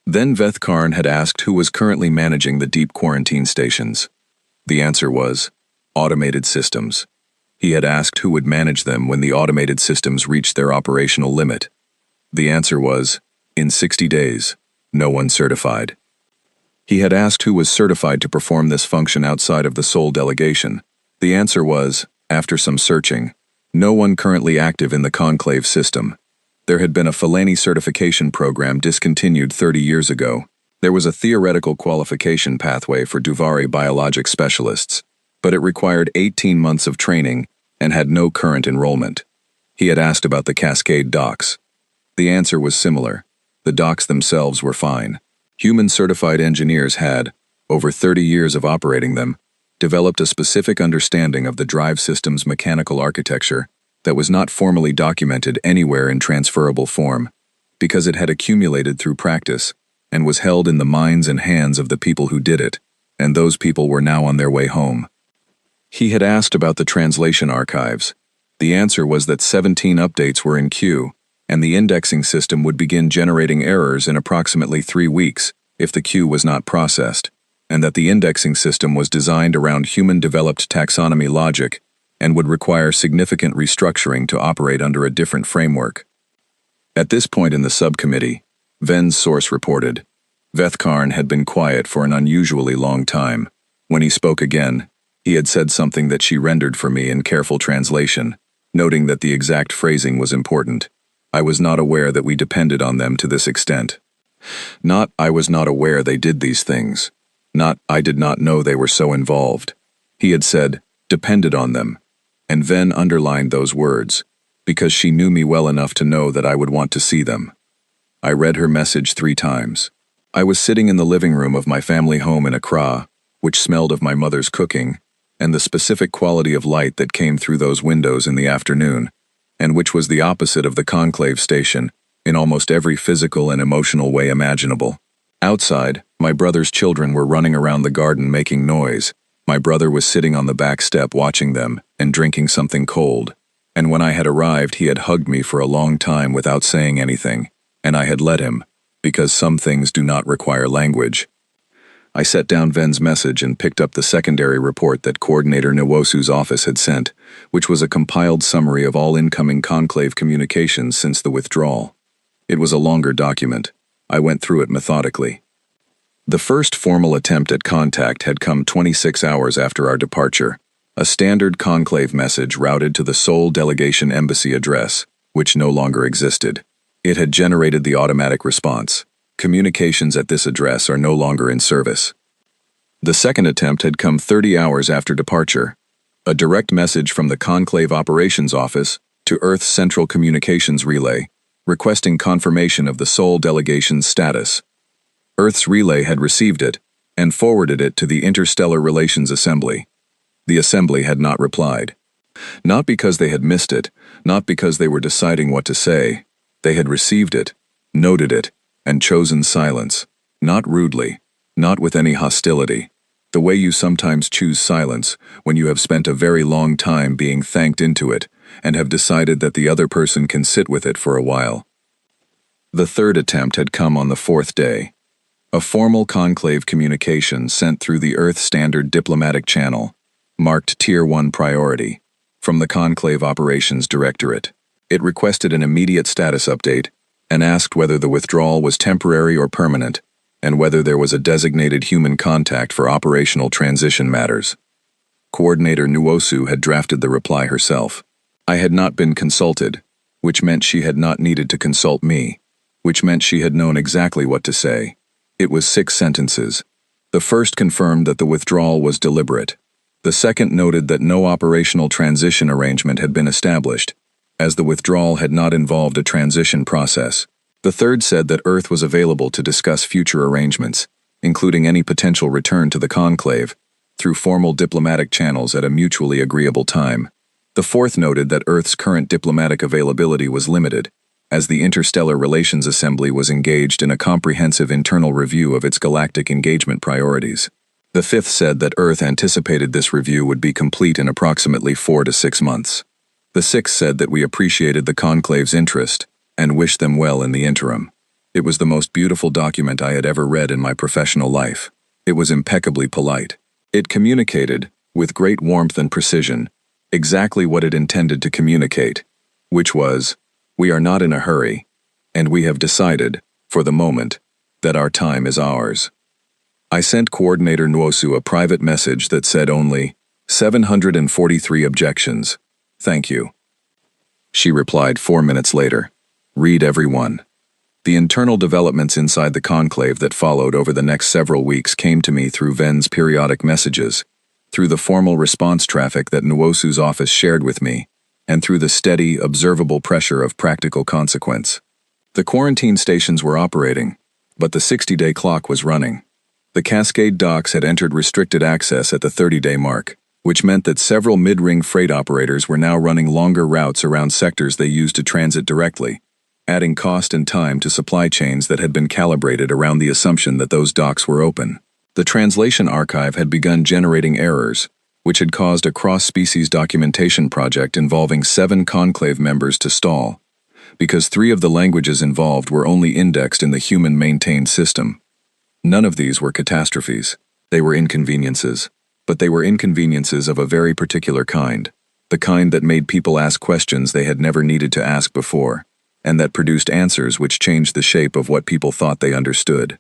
Then Veth Karn had asked who was currently managing the deep quarantine stations. The answer was, automated systems. He had asked who would manage them when the automated systems reached their operational limit. The answer was, in 60 days, no one certified. He had asked who was certified to perform this function outside of the Seoul delegation. The answer was, after some searching, no one currently active in the conclave system. There had been a Fellaini certification program discontinued 30 years ago. There was a theoretical qualification pathway for Duvari biologic specialists, but it required 18 months of training and had no current enrollment. He had asked about the Cascade docks. The answer was similar. The docks themselves were fine. Human-certified engineers had, over 30 years of operating them, developed a specific understanding of the drive system's mechanical architecture that was not formally documented anywhere in transferable form, because it had accumulated through practice and was held in the minds and hands of the people who did it, and those people were now on their way home. He had asked about the translation archives. The answer was that 17 updates were in queue, and the indexing system would begin generating errors in approximately 3 weeks if the queue was not processed, and that the indexing system was designed around human-developed taxonomy logic and would require significant restructuring to operate under a different framework. At this point in the subcommittee, Ven's source reported, Veth Karn had been quiet for an unusually long time. When he spoke again, he had said something that she rendered for me in careful translation, noting that the exact phrasing was important. I was not aware that we depended on them to this extent. Not I was not aware they did these things. Not I did not know they were so involved. He had said, depended on them. And Ven underlined those words, because she knew me well enough to know that I would want to see them. I read her message 3 times. I was sitting in the living room of my family home in Accra, which smelled of my mother's cooking, and the specific quality of light that came through those windows in the afternoon, and which was the opposite of the conclave station in almost every physical and emotional way imaginable. Outside, my brother's children were running around the garden making noise. My brother was sitting on the back step watching them and drinking something cold, and when I had arrived he had hugged me for a long time without saying anything, and I had let him, because some things do not require language. I set down Ven's message and picked up the secondary report that Coordinator Nwosu's office had sent, which was a compiled summary of all incoming conclave communications since the withdrawal. It was a longer document. I went through it methodically. The first formal attempt at contact had come 26 hours after our departure, a standard conclave message routed to the Seoul delegation embassy address, which no longer existed. It had generated the automatic response. Communications at this address are no longer in service. The second attempt had come 30 hours after departure, a direct message from the Conclave Operations Office to Earth's Central Communications Relay, requesting confirmation of the Seoul delegation's status. Earth's relay had received it and forwarded it to the Interstellar Relations Assembly. The Assembly had not replied. Not because they had missed it, not because they were deciding what to say. They had received it, noted it, and chosen silence, not rudely, not with any hostility, The way you sometimes choose silence when you have spent a very long time being thanked into it and have decided that the other person can sit with it for a while. The third attempt had come on the fourth day. A formal conclave communication sent through the Earth Standard Diplomatic Channel, marked Tier 1 priority, from the Conclave Operations Directorate. It requested an immediate status update and asked whether the withdrawal was temporary or permanent, and whether there was a designated human contact for operational transition matters. Coordinator Nwosu had drafted the reply herself. I had not been consulted, which meant she had not needed to consult me, which meant she had known exactly what to say. It was 6 sentences. The first confirmed that the withdrawal was deliberate. The second noted that no operational transition arrangement had been established, as the withdrawal had not involved a transition process. The third said that Earth was available to discuss future arrangements, including any potential return to the conclave, through formal diplomatic channels at a mutually agreeable time. The fourth noted that Earth's current diplomatic availability was limited, as the Interstellar Relations Assembly was engaged in a comprehensive internal review of its galactic engagement priorities. The fifth said that Earth anticipated this review would be complete in approximately 4 to 6 months. The sixth said that we appreciated the conclave's interest and wished them well in the interim. It was the most beautiful document I had ever read in my professional life. It was impeccably polite. It communicated, with great warmth and precision, exactly what it intended to communicate, which was, we are not in a hurry, and we have decided, for the moment, that our time is ours. I sent Coordinator Nwosu a private message that said only, 743 objections. Thank you. She replied 4 minutes later. Read every one. The internal developments inside the conclave that followed over the next several weeks came to me through Ven's periodic messages, through the formal response traffic that Nwosu's office shared with me, and through the steady, observable pressure of practical consequence. The quarantine stations were operating, but the 60-day clock was running. The Cascade docks had entered restricted access at the 30-day mark, which meant that several mid-ring freight operators were now running longer routes around sectors they used to transit directly, adding cost and time to supply chains that had been calibrated around the assumption that those docks were open. The translation archive had begun generating errors, which had caused a cross-species documentation project involving 7 conclave members to stall, because 3 of the languages involved were only indexed in the human-maintained system. None of these were catastrophes. They were inconveniences. But they were inconveniences of a very particular kind, the kind that made people ask questions they had never needed to ask before, and that produced answers which changed the shape of what people thought they understood.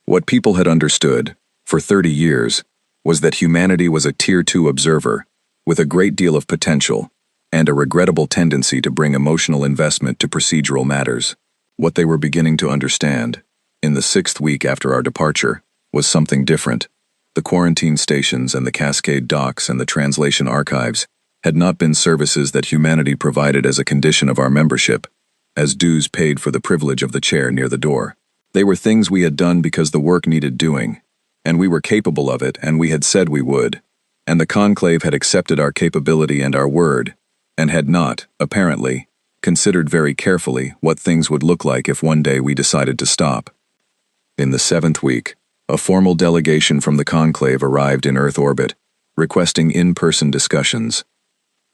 What people had understood, for 30 years, was that humanity was a Tier 2 observer, with a great deal of potential, and a regrettable tendency to bring emotional investment to procedural matters. What they were beginning to understand, in the 6th week after our departure, was something different. The quarantine stations and the Cascade docks and the translation archives had not been services that humanity provided as a condition of our membership, as dues paid for the privilege of the chair near the door. They were things we had done because the work needed doing, and we were capable of it, and we had said we would, and the conclave had accepted our capability and our word, and had not, apparently, considered very carefully what things would look like if one day we decided to stop. In the 7th week, a formal delegation from the conclave arrived in Earth orbit, requesting in-person discussions.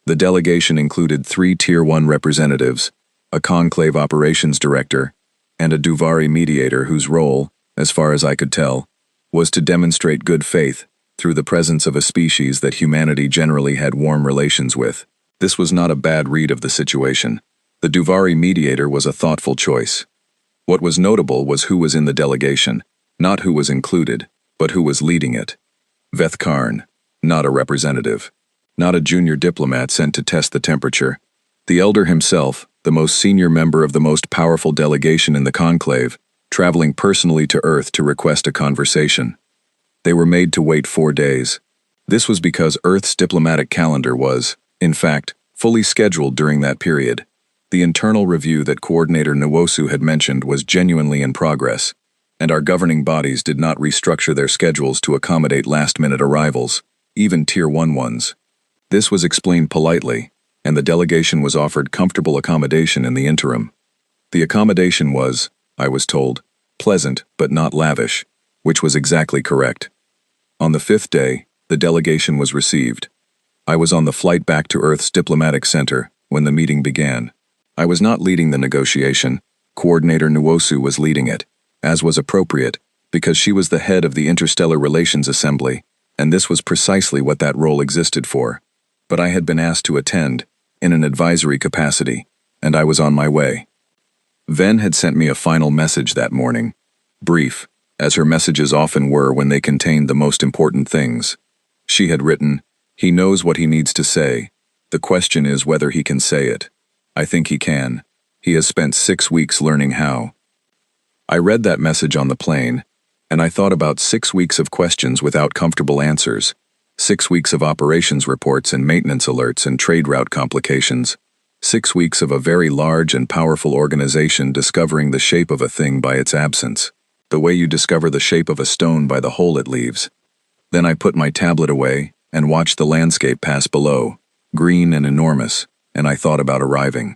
The delegation included 3 Tier 1 representatives, a conclave operations director, and a Duvari mediator whose role, as far as I could tell, was to demonstrate good faith through the presence of a species that humanity generally had warm relations with. This was not a bad read of the situation. The Duvari mediator was a thoughtful choice. What was notable was who was in the delegation. Not who was included, but who was leading it. Veth Karn, not a representative. Not a junior diplomat sent to test the temperature. The elder himself, the most senior member of the most powerful delegation in the conclave, traveling personally to Earth to request a conversation. They were made to wait 4 days. This was because Earth's diplomatic calendar was, in fact, fully scheduled during that period. The internal review that Coordinator Nwosu had mentioned was genuinely in progress, and our governing bodies did not restructure their schedules to accommodate last-minute arrivals, even Tier 1 ones. This was explained politely, and the delegation was offered comfortable accommodation in the interim. The accommodation was, I was told, pleasant but not lavish, which was exactly correct. On the fifth day, the delegation was received. I was on the flight back to Earth's diplomatic center when the meeting began. I was not leading the negotiation. Coordinator Nwosu was leading it, as was appropriate, because she was the head of the Interstellar Relations Assembly, and this was precisely what that role existed for. But I had been asked to attend, in an advisory capacity, and I was on my way. Ven had sent me a final message that morning, brief, as her messages often were when they contained the most important things. She had written, "He knows what he needs to say. The question is whether he can say it. I think he can. He has spent 6 weeks learning how." I read that message on the plane, and I thought about 6 weeks of questions without comfortable answers, 6 weeks of operations reports and maintenance alerts and trade route complications, 6 weeks of a very large and powerful organization discovering the shape of a thing by its absence, the way you discover the shape of a stone by the hole it leaves. Then I put my tablet away and watched the landscape pass below, green and enormous, and I thought about arriving.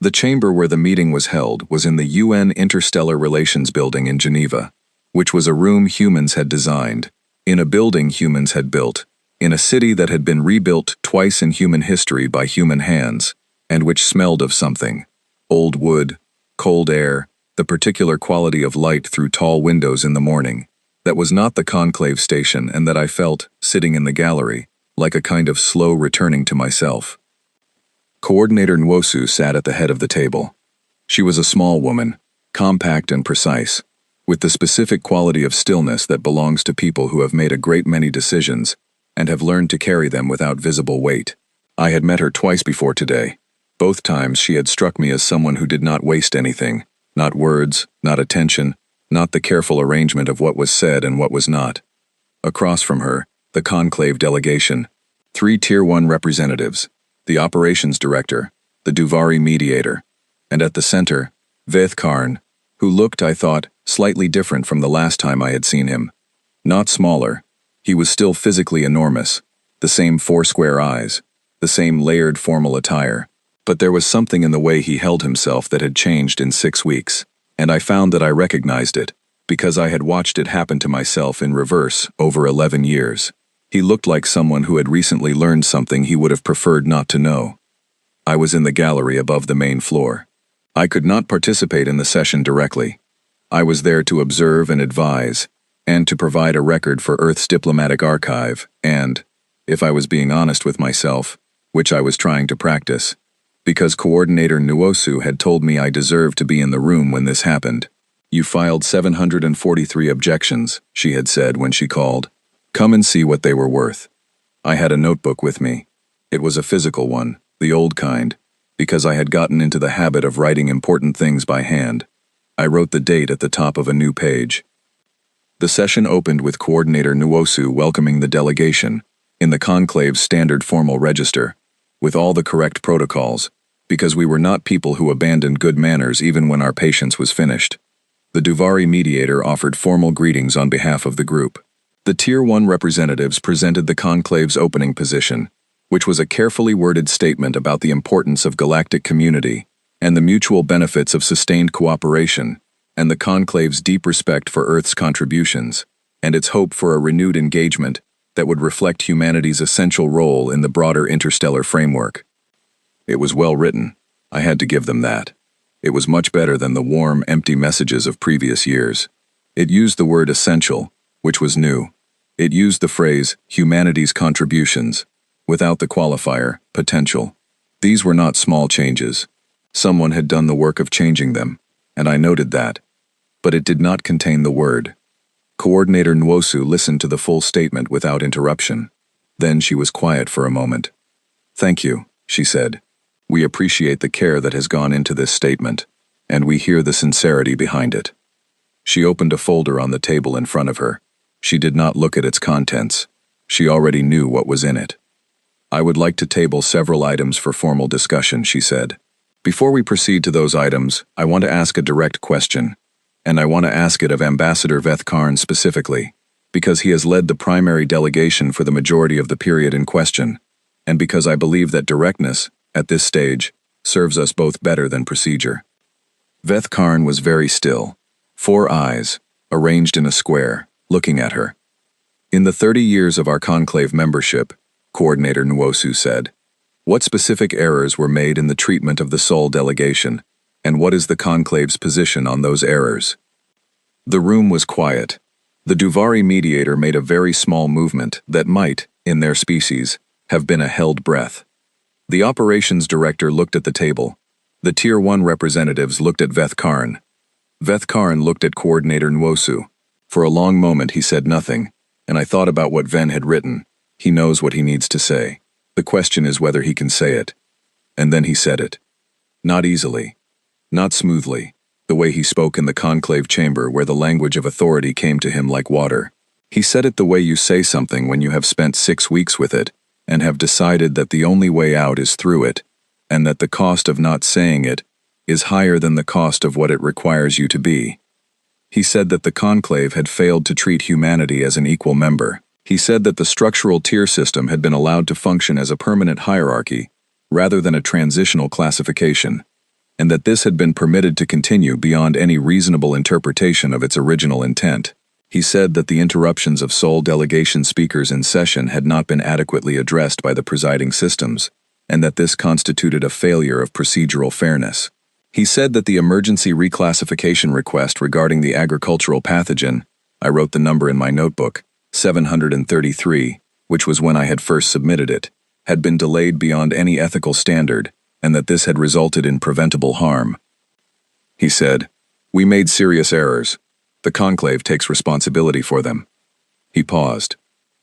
The chamber where the meeting was held was in the UN Interstellar Relations Building in Geneva, which was a room humans had designed, in a building humans had built, in a city that had been rebuilt twice in human history by human hands, and which smelled of something: old wood, cold air, the particular quality of light through tall windows in the morning. That was not the conclave station, and that I felt, sitting in the gallery, like a kind of slow returning to myself. Coordinator Nwosu sat at the head of the table. She was a small woman, compact and precise, with the specific quality of stillness that belongs to people who have made a great many decisions and have learned to carry them without visible weight. I had met her twice before today. Both times she had struck me as someone who did not waste anything, not words, not attention, not the careful arrangement of what was said and what was not. Across from her, the conclave delegation, 3 Tier 1 representatives, the operations director, the Duvari mediator, and at the center, Veth Karn, who looked, I thought, slightly different from the last time I had seen him. Not smaller. He was still physically enormous, the same 4 square eyes, the same layered formal attire. But there was something in the way he held himself that had changed in 6 weeks, and I found that I recognized it, because I had watched it happen to myself in reverse over 11 years. He looked like someone who had recently learned something he would have preferred not to know. I was in the gallery above the main floor. I could not participate in the session directly. I was there to observe and advise, and to provide a record for Earth's diplomatic archive, and, if I was being honest with myself, which I was trying to practice, because Coordinator Nwosu had told me I deserved to be in the room when this happened. "You filed 743 objections," she had said when she called. "Come and see what they were worth." I had a notebook with me. It was a physical one, the old kind, because I had gotten into the habit of writing important things by hand. I wrote the date at the top of a new page. The session opened with Coordinator Nwosu welcoming the delegation, in the conclave's standard formal register, with all the correct protocols, because we were not people who abandoned good manners even when our patience was finished. The Duvari mediator offered formal greetings on behalf of the group. The Tier 1 representatives presented the conclave's opening position, which was a carefully worded statement about the importance of galactic community and the mutual benefits of sustained cooperation, and the conclave's deep respect for Earth's contributions, and its hope for a renewed engagement that would reflect humanity's essential role in the broader interstellar framework. It was well written. I had to give them that. It was much better than the warm, empty messages of previous years. It used the word essential, which was new. It used the phrase humanity's contributions, without the qualifier potential. These were not small changes. Someone had done the work of changing them, and I noted that. But it did not contain the word. Coordinator Nwosu listened to the full statement without interruption. Then she was quiet for a moment. "Thank you," she said. "We appreciate the care that has gone into this statement, and we hear the sincerity behind it." She opened a folder on the table in front of her. She did not look at its contents. She already knew what was in it. "I would like to table several items for formal discussion," she said. "Before we proceed to those items, I want to ask a direct question. And I want to ask it of Ambassador Veth Karn specifically, because he has led the primary delegation for the majority of the period in question, and because I believe that directness, at this stage, serves us both better than procedure." Veth Karn was very still, 4 eyes, arranged in a square, looking at her. In the 30 years of our conclave membership, Coordinator Nwosu said, what specific errors were made in the treatment of the Seoul delegation, and what is the conclave's position on those errors? The room was quiet. The Duvari mediator made a very small movement that might, in their species, have been a held breath. The operations director looked at the table. The Tier 1 representatives looked at Veth Karn. Veth Karn looked at Coordinator Nwosu. For a long moment he said nothing, and I thought about what Ven had written. He knows what he needs to say. The question is whether he can say it. And then he said it. Not easily. Not smoothly. The way he spoke in the conclave chamber where the language of authority came to him like water. He said it the way you say something when you have spent 6 weeks with it, and have decided that the only way out is through it, and that the cost of not saying it is higher than the cost of what it requires you to be. He said that the conclave had failed to treat humanity as an equal member. He said that the structural tier system had been allowed to function as a permanent hierarchy, rather than a transitional classification, and that this had been permitted to continue beyond any reasonable interpretation of its original intent. He said that the interruptions of Seoul delegation speakers in session had not been adequately addressed by the presiding systems, and that this constituted a failure of procedural fairness. He said that the emergency reclassification request regarding the agricultural pathogen, I wrote the number in my notebook, 733, which was when I had first submitted it, had been delayed beyond any ethical standard, and that this had resulted in preventable harm. He said, we made serious errors. The conclave takes responsibility for them. He paused.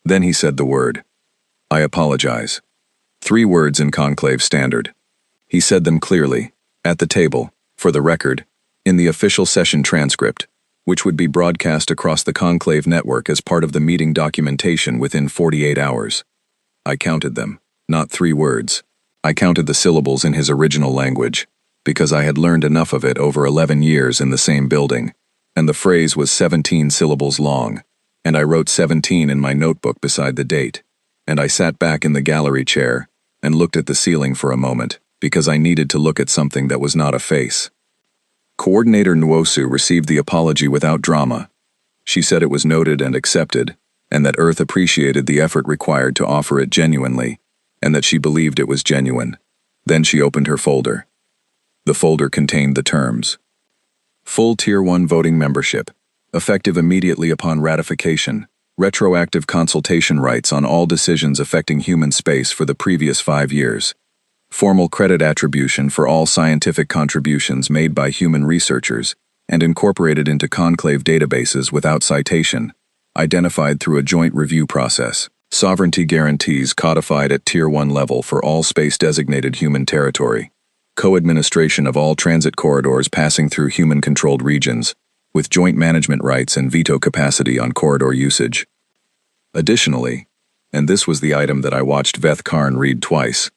Then he said the word. I apologize. 3 words in conclave standard. He said them clearly, at the table, for the record, in the official session transcript, which would be broadcast across the conclave network as part of the meeting documentation within 48 hours. I counted them, not 3 words. I counted the syllables in his original language, because I had learned enough of it over 11 years in the same building, and the phrase was 17 syllables long, and I wrote 17 in my notebook beside the date, and I sat back in the gallery chair and looked at the ceiling for a moment, because I needed to look at something that was not a face. Coordinator Nwosu received the apology without drama. She said it was noted and accepted, and that Earth appreciated the effort required to offer it genuinely, and that she believed it was genuine. Then she opened her folder. The folder contained the terms. Full Tier 1 voting membership, effective immediately upon ratification, retroactive consultation rights on all decisions affecting human space for the previous 5 years. Formal credit attribution for all scientific contributions made by human researchers and incorporated into conclave databases without citation, identified through a joint review process. Sovereignty guarantees codified at Tier 1 level for all space-designated human territory. Co-administration of all transit corridors passing through human-controlled regions, with joint management rights and veto capacity on corridor usage. Additionally, and this was the item that I watched Veth Karn read twice,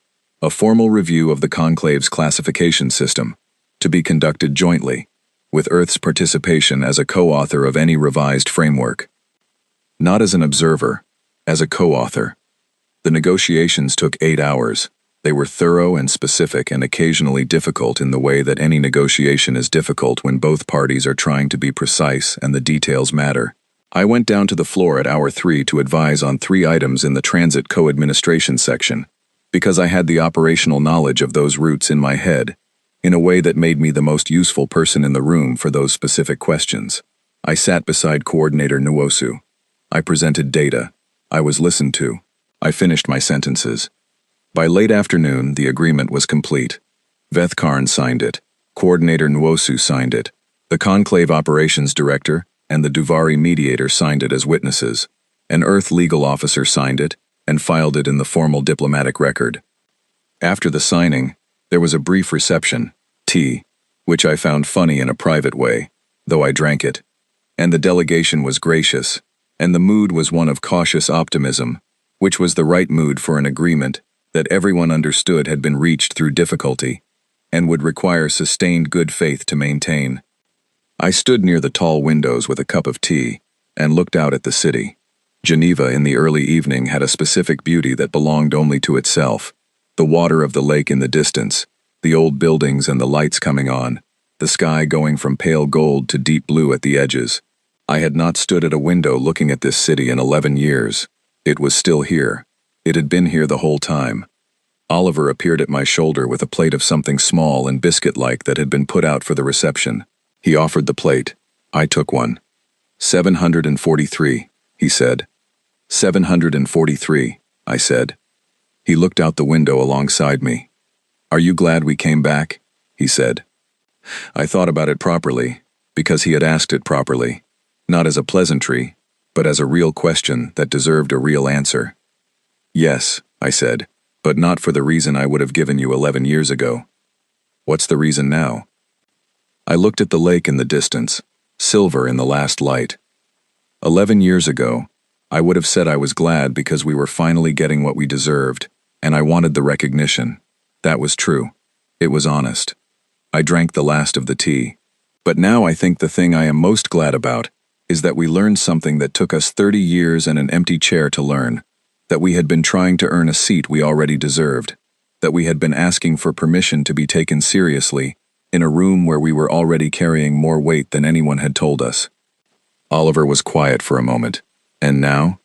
a formal review of the conclave's classification system, to be conducted jointly, with Earth's participation as a co-author of any revised framework. Not as an observer, as a co-author. The negotiations took 8 hours. They were thorough and specific and occasionally difficult in the way that any negotiation is difficult when both parties are trying to be precise and the details matter. I went down to the floor at hour 3 to advise on 3 items in the transit co-administration section, because I had the operational knowledge of those routes in my head, in a way that made me the most useful person in the room for those specific questions. I sat beside Coordinator Nwosu. I presented data. I was listened to. I finished my sentences. By late afternoon, the agreement was complete. Veth Karn signed it. Coordinator Nwosu signed it. The Conclave Operations Director and the Duvari Mediator signed it as witnesses. An Earth legal officer signed it and filed it in the formal diplomatic record. After the signing, there was a brief reception, tea, which I found funny in a private way, though I drank it. And the delegation was gracious, and the mood was one of cautious optimism, which was the right mood for an agreement that everyone understood had been reached through difficulty, and would require sustained good faith to maintain. I stood near the tall windows with a cup of tea, and looked out at the city. Geneva in the early evening had a specific beauty that belonged only to itself. The water of the lake in the distance, the old buildings and the lights coming on, the sky going from pale gold to deep blue at the edges. I had not stood at a window looking at this city in 11 years. It was still here. It had been here the whole time. Oliver appeared at my shoulder with a plate of something small and biscuit-like that had been put out for the reception. He offered the plate. I took one. 743, he said. 743, I said. He looked out the window alongside me. Are you glad we came back? He said. I thought about it properly, because he had asked it properly, not as a pleasantry, but as a real question that deserved a real answer. Yes, I said, but not for the reason I would have given you 11 years ago. What's the reason now? I looked at the lake in the distance, silver in the last light. 11 years ago, I would have said I was glad because we were finally getting what we deserved, and I wanted the recognition. That was true. It was honest. I drank the last of the tea. But now I think the thing I am most glad about is that we learned something that took us 30 years and an empty chair to learn, that we had been trying to earn a seat we already deserved, that we had been asking for permission to be taken seriously in a room where we were already carrying more weight than anyone had told us. Oliver was quiet for a moment. And now?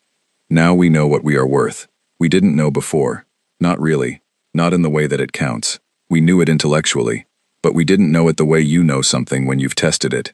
Now we know what we are worth. We didn't know before. Not really. Not in the way that it counts. We knew it intellectually, but we didn't know it the way you know something when you've tested it.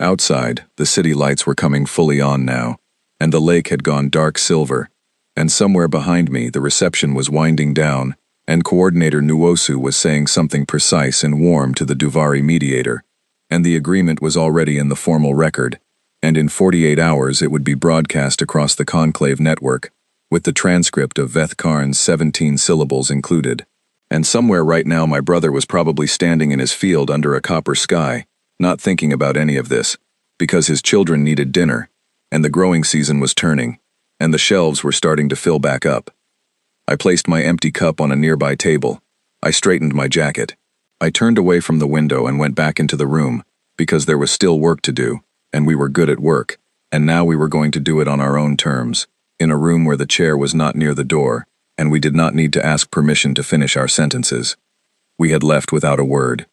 Outside, the city lights were coming fully on now, and the lake had gone dark silver, and somewhere behind me the reception was winding down, and Coordinator Nuosu was saying something precise and warm to the Duvari mediator, and the agreement was already in the formal record, and in 48 hours it would be broadcast across the Conclave network, with the transcript of Veth Karn's 17 syllables included. And somewhere right now my brother was probably standing in his field under a copper sky, not thinking about any of this, because his children needed dinner, and the growing season was turning, and the shelves were starting to fill back up. I placed my empty cup on a nearby table. I straightened my jacket. I turned away from the window and went back into the room, because there was still work to do, and we were good at work, and now we were going to do it on our own terms, in a room where the chair was not near the door, and we did not need to ask permission to finish our sentences. We had left without a word.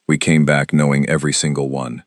We came back knowing every single one.